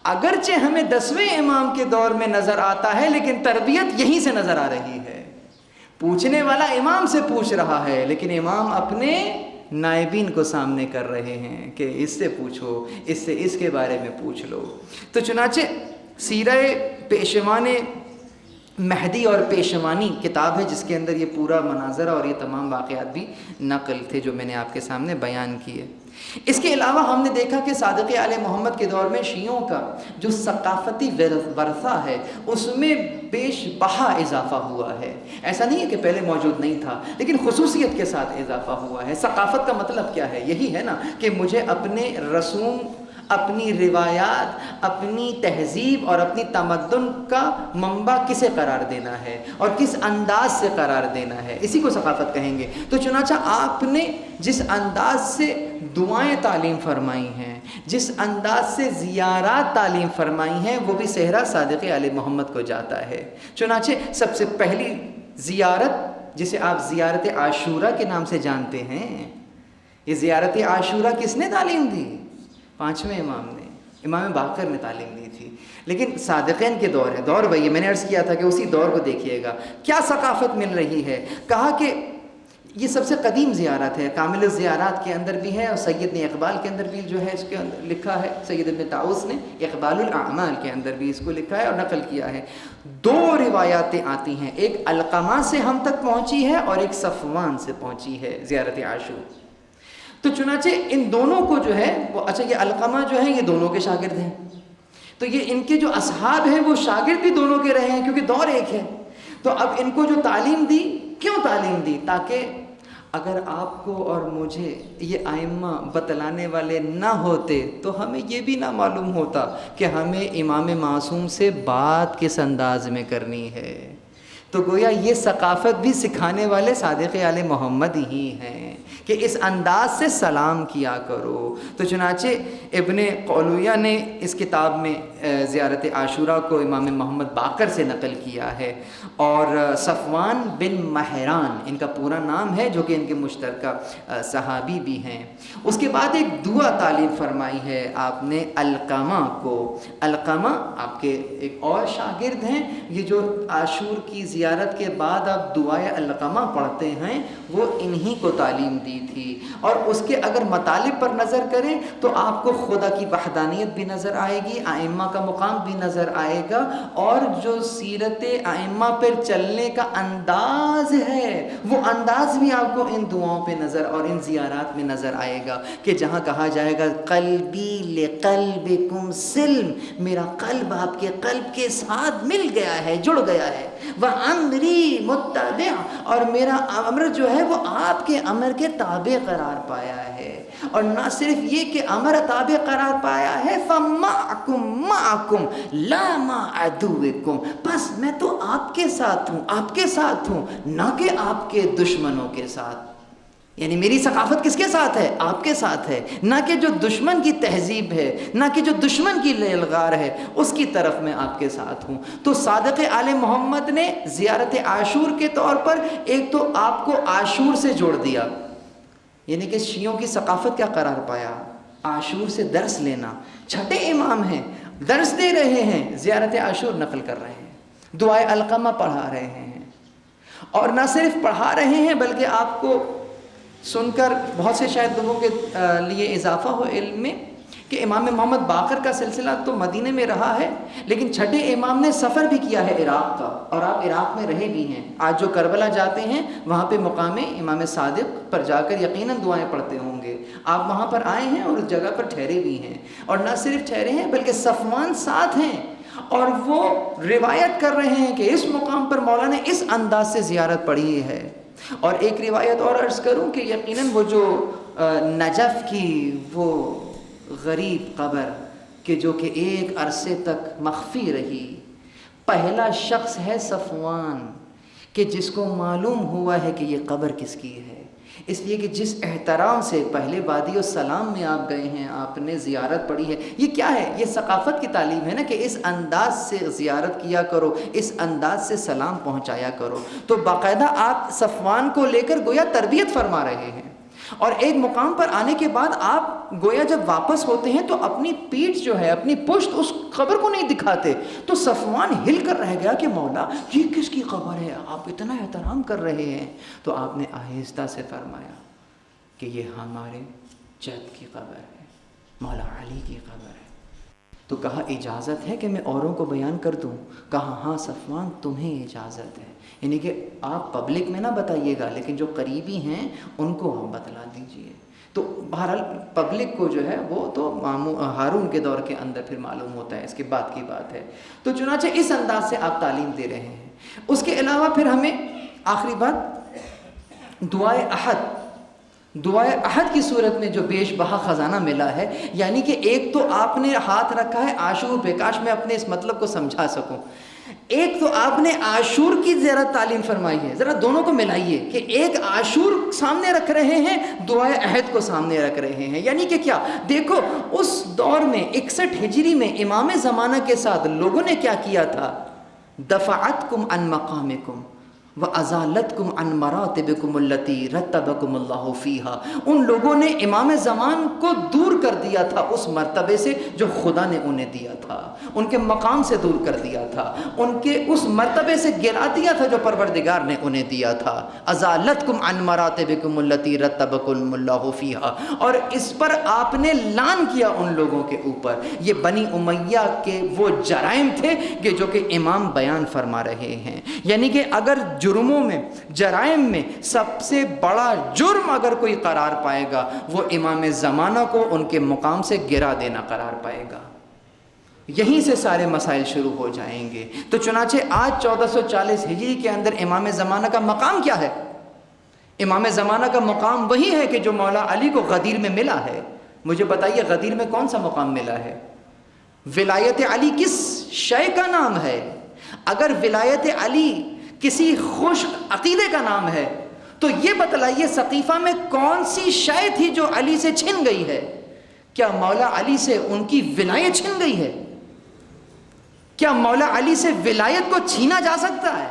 [SPEAKER 1] اگرچہ ہمیں 10ویں امام کے دور میں نظر آتا ہے، لیکن تربیت یہیں سے نظر آ رہی ہے۔ پوچھنے والا امام سے پوچھ رہا ہے، لیکن امام اپنے نائبین کو سامنے کر رہے ہیں کہ اس سے پوچھو، اس سے اس کے بارے میں پوچھ لو۔ تو چنانچہ سیرہ پیشوان مہدی اور پیشوانی کتاب ہے، جس کے اندر یہ پورا مناظرہ اور یہ تمام واقعات بھی نقل تھے جو میں نے آپ کے سامنے بیان کیے۔ اس کے علاوہ ہم نے دیکھا کہ صادق آل محمد کے دور میں شیعوں کا جو ثقافتی ورثہ ہے اس میں بیش بہا اضافہ ہوا ہے۔ ایسا نہیں ہے کہ پہلے موجود نہیں تھا، لیکن خصوصیت کے ساتھ اضافہ ہوا ہے۔ ثقافت کا مطلب کیا ہے؟ یہی ہے نا کہ مجھے اپنے رسوم، اپنی روایات، اپنی تہذیب اور اپنی تمدن کا منبع کسے قرار دینا ہے اور کس انداز سے قرار دینا ہے، اسی کو ثقافت کہیں گے۔ تو چنانچہ آپ نے جس انداز سے دعائیں تعلیم فرمائی ہیں، جس انداز سے زیارات تعلیم فرمائی ہیں، وہ بھی صحرا صادق آل محمد کو جاتا ہے۔ چنانچہ سب سے پہلی زیارت، جسے آپ زیارت عاشورہ کے نام سے جانتے ہیں، یہ زیارت عاشورہ کس نے تعلیم دی؟ 5ویں امام نے، امام باقر نے تعلیم دی تھی۔ لیکن صادقین کے دور ہے، دور وہی، میں نے عرض کیا تھا کہ اسی دور کو دیکھیے گا کیا ثقافت مل رہی ہے۔ کہا کہ یہ سب سے قدیم زیارت ہے، کامل الزیارات کے اندر بھی ہے، اور سید نے اقبال کے اندر بھی جو ہے اس کے اندر لکھا ہے، سید ابن طاؤس نے اقبال الاعمال کے اندر بھی اس کو لکھا ہے اور نقل کیا ہے۔ 2 روایاتیں آتی ہیں، ایک علقمہ سے ہم تک پہنچی ہے اور ایک صفوان سے پہنچی ہے زیارت عاشور۔ تو چنانچہ ان دونوں کو جو ہے وہ، اچھا یہ علقمہ جو ہے یہ دونوں کے شاگرد ہیں، تو یہ ان کے جو اصحاب ہیں وہ شاگرد بھی دونوں کے رہے ہیں کیونکہ دور ایک ہے۔ تو اب ان کو جو تعلیم دی، کیوں تعلیم دی؟ تاکہ اگر آپ کو اور مجھے یہ ائمہ بتلانے والے نہ ہوتے تو ہمیں یہ بھی نہ معلوم ہوتا کہ ہمیں امام معصوم سے بات کس انداز میں کرنی ہے۔ تو گویا یہ ثقافت بھی سکھانے والے صادق آل محمد ہی ہیں کہ اس انداز سے سلام کیا کرو۔ تو چنانچہ ابن قولویہ نے اس کتاب میں زیارت عاشورہ کو امام محمد باقر سے نقل کیا ہے، اور صفوان بن مہران ان کا پورا نام ہے، جو کہ ان کے مشترکہ صحابی بھی ہیں۔ اس کے بعد ایک دعا تعلیم فرمائی ہے آپ نے علقمہ کو۔ علقمہ آپ کے ایک اور شاگرد ہیں، یہ جو عاشور کی زیارت کے بعد آپ دعائے علقمہ پڑھتے ہیں وہ انہی کو تعلیم دی تھی۔ اور اس کے اگر مطالب پر نظر کریں تو آپ کو خدا کی وحدانیت بھی نظر آئے گی، ائمہ کا مقام بھی نظر آئے گا، اور جو سیرت ائمہ پر چلنے کا انداز ہے وہ انداز بھی آپ کو ان دعاؤں پہ نظر اور ان زیارات میں نظر آئے گا کہ جہاں کہا جائے گا قلبی لقلبکم سلم، میرا قلب آپ کے قلب کے ساتھ مل گیا ہے، جڑ گیا ہے، وَأَمْرِي مُتَّبِعٌ، اور میرا امر جو ہے وہ آپ کے امر کے تابع قرار پایا ہے۔ اور نہ صرف یہ کہ امر تابع قرار پایا ہے، فَمَعَكُمْ مَعَكُمْ لَا مَا عَدُوِّكُمْ، بس میں تو آپ کے ساتھ ہوں، آپ کے ساتھ ہوں، نہ کہ آپ کے دشمنوں کے ساتھ۔ یعنی میری ثقافت کس کے ساتھ ہے؟ آپ کے ساتھ ہے، نہ کہ جو دشمن کی تہذیب ہے، نہ کہ جو دشمن کی لیلغار ہے اس کی طرف میں آپ کے ساتھ ہوں۔ تو صادق آل محمد نے زیارت عاشور کے طور پر ایک تو آپ کو عاشور سے جوڑ دیا، یعنی کہ شیعوں کی ثقافت کیا قرار پایا؟ عاشور سے درس لینا۔ 6 امام ہیں، درس دے رہے ہیں، زیارت عاشور نقل کر رہے ہیں، دعائے علقمہ پڑھا رہے ہیں، اور نہ صرف پڑھا رہے ہیں بلکہ آپ کو سن کر بہت سے شاید لوگوں کے لیے اضافہ ہو علم میں کہ امام محمد باقر کا سلسلہ تو مدینے میں رہا ہے، لیکن 6 امام نے سفر بھی کیا ہے عراق کا، اور آپ عراق میں رہے بھی ہیں۔ آج جو کربلا جاتے ہیں وہاں پہ مقام امام صادق پر جا کر یقیناً دعائیں پڑھتے ہوں گے۔ آپ وہاں پر آئے ہیں اور اس جگہ پر ٹھہرے بھی ہیں، اور نہ صرف ٹھہرے ہیں بلکہ صفوان ساتھ ہیں، اور وہ روایت کر رہے ہیں کہ اس مقام پر مولا نے اس انداز سے زیارت پڑھی ہے۔ اور ایک روایت اور عرض کروں کہ یقیناً وہ جو نجف کی وہ غریب قبر کہ جو کہ ایک عرصے تک مخفی رہی، پہلا شخص ہے صفوان کہ جس کو معلوم ہوا ہے کہ یہ قبر کس کی ہے، اس لیے کہ جس احترام سے پہلے وادی السلام میں آپ گئے ہیں، آپ نے زیارت پڑھی ہے، یہ کیا ہے؟ یہ ثقافت کی تعلیم ہے نا کہ اس انداز سے زیارت کیا کرو، اس انداز سے سلام پہنچایا کرو۔ تو باقاعدہ آپ صفوان کو لے کر گویا تربیت فرما رہے ہیں۔ اور ایک مقام پر آنے کے بعد آپ گویا جب واپس ہوتے ہیں تو اپنی پیٹھ جو ہے، اپنی پشت اس قبر کو نہیں دکھاتے. تو صفوان ہل کر رہ گیا کہ مولا یہ کس کی قبر ہے، آپ اتنا احترام کر رہے ہیں. تو آپ نے آہستہ سے فرمایا کہ یہ ہمارے جد کی قبر ہے، مولا علی کی قبر ہے. تو کہا اجازت ہے کہ میں اوروں کو بیان کر دوں؟ کہا ہاں صفوان تمہیں اجازت ہے، یعنی کہ آپ پبلک میں نہ بتائیے گا، لیکن جو قریبی ہیں ان کو ہم بتلا دیجئے. تو بہرحال پبلک کو جو ہے وہ تو ہارون کے دور کے اندر پھر معلوم ہوتا ہے، اس کے بعد کی بات ہے. تو چنانچہ اس انداز سے آپ تعلیم دے رہے ہیں. اس کے علاوہ پھر ہمیں آخری بات دعائے احد کی صورت میں جو بیش بہا خزانہ ملا ہے، یعنی کہ ایک تو آپ نے ہاتھ رکھا ہے عاشور پہ، کاش میں اپنے اس مطلب کو سمجھا سکوں. ایک تو آپ نے عاشور کی ذرا تعلیم فرمائی ہے، ذرا دونوں کو ملائیے کہ ایک عاشور سامنے رکھ رہے ہیں، دعائے عہد کو سامنے رکھ رہے ہیں. یعنی کہ کیا دیکھو اس دور میں 61 ہجری میں امام زمانہ کے ساتھ لوگوں نے کیا کیا تھا، دفعتکم عن مقامکم وَأَزَالَتْكُمْ عَنْ مَرَاتِبِكُمُ الَّتِي رَتَّبَكُمُ اللَّهُ فِيهَا. ان لوگوں نے امام زمان کو دور کر دیا تھا اس مرتبے سے جو خدا نے انہیں دیا تھا، ان کے مقام سے دور کر دیا تھا، ان کے اس مرتبے سے گرا دیا تھا جو پروردگار نے انہیں دیا تھا. أَزَالَتْكُمْ عَنْ مَرَاتِبِكُمُ الَّتِي رَتَّبَكُمُ اللَّهُ فِيهَا. اور اس پر آپ نے لعن کیا ان لوگوں کے اوپر. یہ بنی امیہ کے وہ جرائم تھے کہ جو کہ امام بیان فرما رہے ہیں. یعنی کہ اگر جرموں میں، جرائم میں سب سے بڑا جرم اگر کوئی قرار پائے گا وہ امام زمانہ کو ان کے مقام سے گرا دینا قرار پائے گا. یہیں سے سارے مسائل شروع ہو جائیں گے. تو چنانچہ آج 1440 ہجری کے اندر امام زمانہ کا مقام کیا ہے؟ امام زمانہ کا مقام وہی ہے کہ جو مولا علی کو غدیر میں ملا ہے. مجھے بتائیے غدیر میں کون سا مقام ملا ہے؟ ولایت علی کس شے کا نام ہے؟ اگر ولایت علی کسی خشک عقیدے کا نام ہے تو یہ بتلائیے ثقیفہ میں کون سی شے تھی جو علی سے چھن گئی ہے؟ کیا مولا علی سے ان کی ولایت چھن گئی ہے؟ کیا مولا علی سے ولایت کو چھینا جا سکتا ہے؟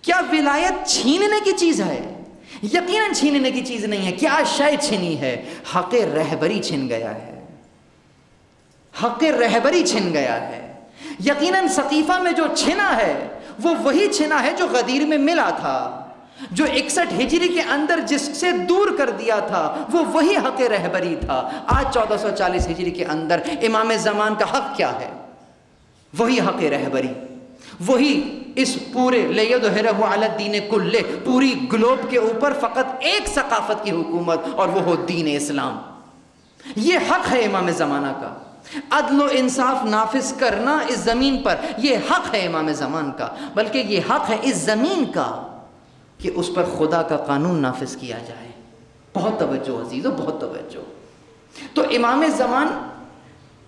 [SPEAKER 1] کیا ولایت چھیننے کی چیز ہے؟ یقیناً چھیننے کی چیز نہیں ہے. کیا شے چھنی ہے؟ حق رہبری چھن گیا ہے. حق رہبری چھن گیا ہے. یقیناً ثقیفہ میں جو چھنا ہے وہ وہی چھنا ہے جو غدیر میں ملا تھا. جو 61 ہجری کے اندر جس سے دور کر دیا تھا وہ وہی حق رہبری تھا. آج 1440 ہجری کے اندر امام زمان کا حق کیا ہے؟ وہی حق رہبری، وہی اس پورے لِیُظْہِرَہُ عَلَى الدِّینِ کُلِّہ، پوری گلوب کے اوپر فقط ایک ثقافت کی حکومت اور وہ ہو دین اسلام. یہ حق ہے امام زمانہ کا. عدل و انصاف نافذ کرنا اس زمین پر، یہ حق ہے امام زمان کا. بلکہ یہ حق ہے اس زمین کا کہ اس پر خدا کا قانون نافذ کیا جائے. بہت توجہ عزیزو، بہت توجہ. تو امام زمان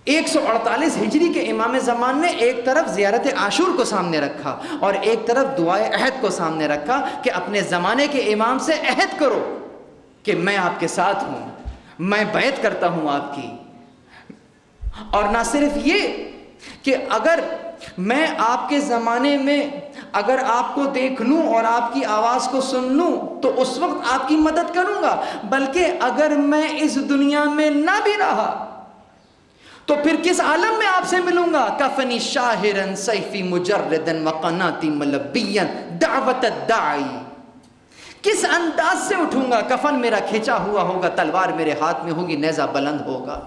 [SPEAKER 1] 148 ہجری کے امام زمان نے ایک طرف زیارت عاشور کو سامنے رکھا اور ایک طرف دعائے عہد کو سامنے رکھا کہ اپنے زمانے کے امام سے عہد کرو کہ میں آپ کے ساتھ ہوں، میں بیعت کرتا ہوں آپ کی. اور نہ صرف یہ کہ اگر میں آپ کے زمانے میں اگر آپ کو دیکھ لوں اور آپ کی آواز کو سن لوں تو اس وقت آپ کی مدد کروں گا، بلکہ اگر میں اس دنیا میں نہ بھی رہا تو پھر کس عالم میں آپ سے ملوں گا؟ کفنی شاہرن سیفی مجردن وقناتی ملبین دعوت الداعی. کس انداز سے اٹھوں گا؟ کفن میرا کھینچا ہوا ہوگا، تلوار میرے ہاتھ میں ہوگی، نیزہ بلند ہوگا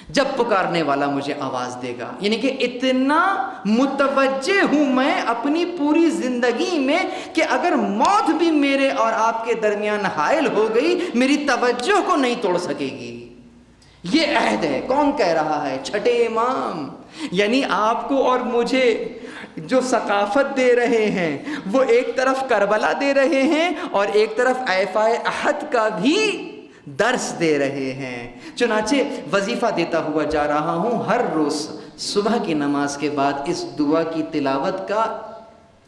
[SPEAKER 1] جب پکارنے والا مجھے آواز دے گا. یعنی کہ اتنا متوجہ ہوں میں اپنی پوری زندگی میں کہ اگر موت بھی میرے اور آپ کے درمیان حائل ہو گئی میری توجہ کو نہیں توڑ سکے گی. یہ عہد ہے. کون کہہ رہا ہے؟ چھٹے امام. یعنی آپ کو اور مجھے جو ثقافت دے رہے ہیں وہ ایک طرف کربلا دے رہے ہیں اور ایک طرف ایفائے احد کا بھی درس دے رہے ہیں. چنانچہ وظیفہ دیتا ہوا جا رہا ہوں. ہر روز صبح کی نماز کے بعد اس دعا کی تلاوت کا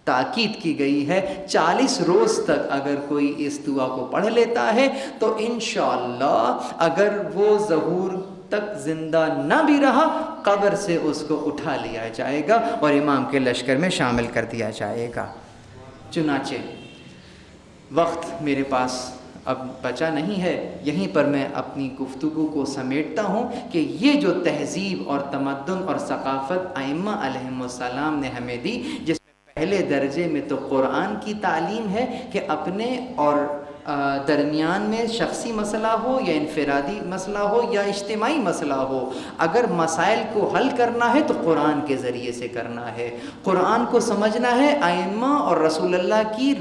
[SPEAKER 1] تاکید کی گئی ہے. 40 روز تک اگر کوئی اس دعا کو پڑھ لیتا ہے تو انشاءاللہ اگر وہ ظہور تک زندہ نہ بھی رہا قبر سے اس کو اٹھا لیا جائے گا اور امام کے لشکر میں شامل کر دیا جائے گا. چنانچہ وقت میرے پاس اب بچا نہیں ہے، یہیں پر میں اپنی گفتگو کو سمیٹتا ہوں کہ یہ جو تہذیب اور تمدن اور ثقافت ائمہ علیہم السلام نے ہمیں دی، جس میں پہلے درجے میں تو قرآن کی تعلیم ہے کہ اپنے اور درمیان میں شخصی مسئلہ ہو یا انفرادی مسئلہ ہو یا اجتماعی مسئلہ ہو، اگر مسائل کو حل کرنا ہے تو قرآن کے ذریعے سے کرنا ہے، قرآن کو سمجھنا ہے ائمہ اور رسول اللہ کی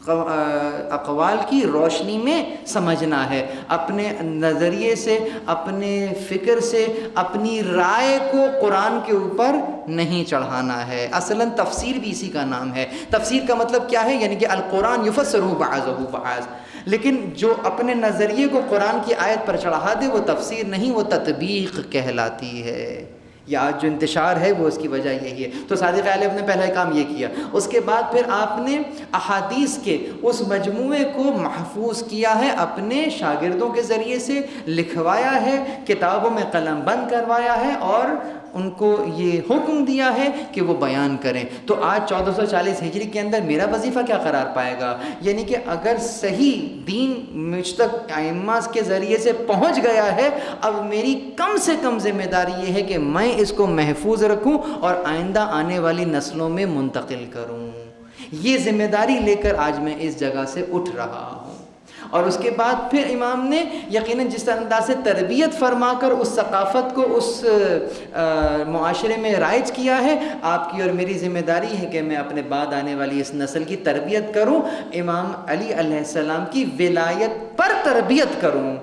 [SPEAKER 1] اقوال کی روشنی میں سمجھنا ہے، اپنے نظریے سے، اپنے فکر سے، اپنی رائے کو قرآن کے اوپر نہیں چڑھانا ہے۔ اصلاً تفسیر بھی اسی کا نام ہے۔ تفسیر کا مطلب کیا ہے؟ یعنی کہ القرآن یفسرہ بعضہ بعض، لیکن جو اپنے نظریے کو قرآن کی آیت پر چڑھا دے وہ تفسیر نہیں، وہ تطبیق کہلاتی ہے۔ یا آج جو انتشار ہے وہ اس کی وجہ یہی ہے۔ تو صادق علیہ نے پہلا کام یہ کیا، اس کے بعد پھر آپ نے احادیث کے اس مجموعے کو محفوظ کیا ہے، اپنے شاگردوں کے ذریعے سے لکھوایا ہے، کتابوں میں قلم بند کروایا ہے اور ان کو یہ حکم دیا ہے کہ وہ بیان کریں۔ تو آج 1440 ہجری کے اندر میرا وظیفہ کیا قرار پائے گا؟ یعنی کہ اگر صحیح دین مجھ تک ائمہ کے ذریعے سے پہنچ گیا ہے، اب میری کم سے کم ذمہ داری یہ ہے کہ میں اس کو محفوظ رکھوں اور آئندہ آنے والی نسلوں میں منتقل کروں۔ یہ ذمہ داری لے کر آج میں اس جگہ سے اٹھ رہا ہوں۔ اور اس کے بعد پھر امام نے یقیناً جس انداز سے تربیت فرما کر اس ثقافت کو اس معاشرے میں رائج کیا ہے، آپ کی اور میری ذمہ داری ہے کہ میں اپنے بعد آنے والی اس نسل کی تربیت کروں، امام علی علیہ السلام کی ولایت پر تربیت کروں۔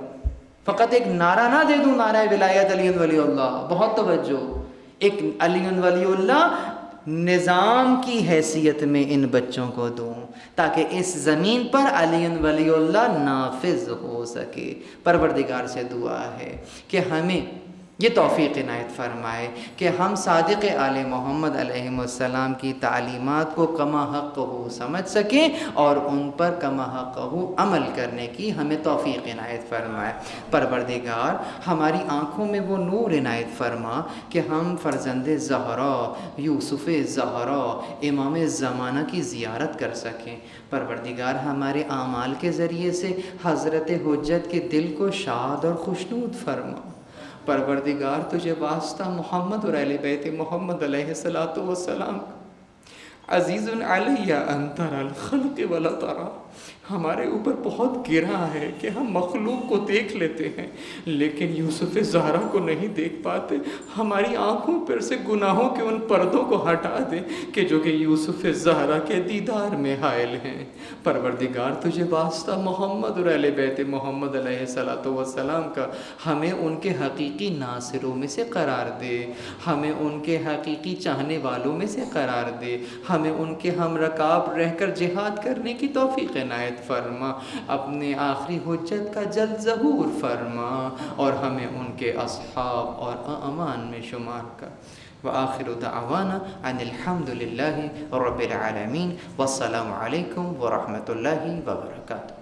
[SPEAKER 1] فقط ایک نعرہ نہ دے دوں، نعرہ ولایت علی ولی اللہ، بہت توجہ، ایک علی ولی اللہ نظام کی حیثیت میں ان بچوں کو دوں تاکہ اس زمین پر علی ولی اللہ نافذ ہو سکے۔ پروردگار سے دعا ہے کہ ہمیں یہ توفیق عنایت فرمائے کہ ہم صادق آل محمد علیہ السلام کی تعلیمات کو کما حق ہو سمجھ سکیں اور ان پر کما حق ہو عمل کرنے کی ہمیں توفیق عنایت فرمائے۔ پروردگار ہماری آنکھوں میں وہ نور عنایت فرما کہ ہم فرزند زہرا، یوسف زہرا، امام زمانہ کی زیارت کر سکیں۔ پروردگار ہمارے اعمال کے ذریعے سے حضرت حجت کے دل کو شاد اور خوشنود فرما۔ پروردگار تجھے واسطہ محمد اور اہل بیت محمد علیہ السلام عزیز علیہ ان تری الخلق ولا تری، ہمارے اوپر بہت گرا ہے کہ ہم مخلوق کو دیکھ لیتے ہیں لیکن یوسف زہرا کو نہیں دیکھ پاتے۔ ہماری آنکھوں پر سے گناہوں کے ان پردوں کو ہٹا دے کہ جو کہ یوسف زہرا کے دیدار میں حائل ہیں۔ پروردگار تجھے واسطہ محمد اور اہل بیت محمد علیہ السلام کا ہمیں ان کے حقیقی ناصروں میں سے قرار دے، ہمیں ان کے حقیقی چاہنے والوں میں سے قرار دے، ہمیں ان کے ہم رکاب رہ کر جہاد کرنے کی توفیق عنایت فرما، اپنے آخری حجت کا جلد ظہور فرما اور ہمیں ان کے اصحاب اور امان میں شمار کر۔ وآخر دعوانا ان الحمد للہ رب العالمین، والسلام علیکم ورحمۃ اللہ وبرکاتہ۔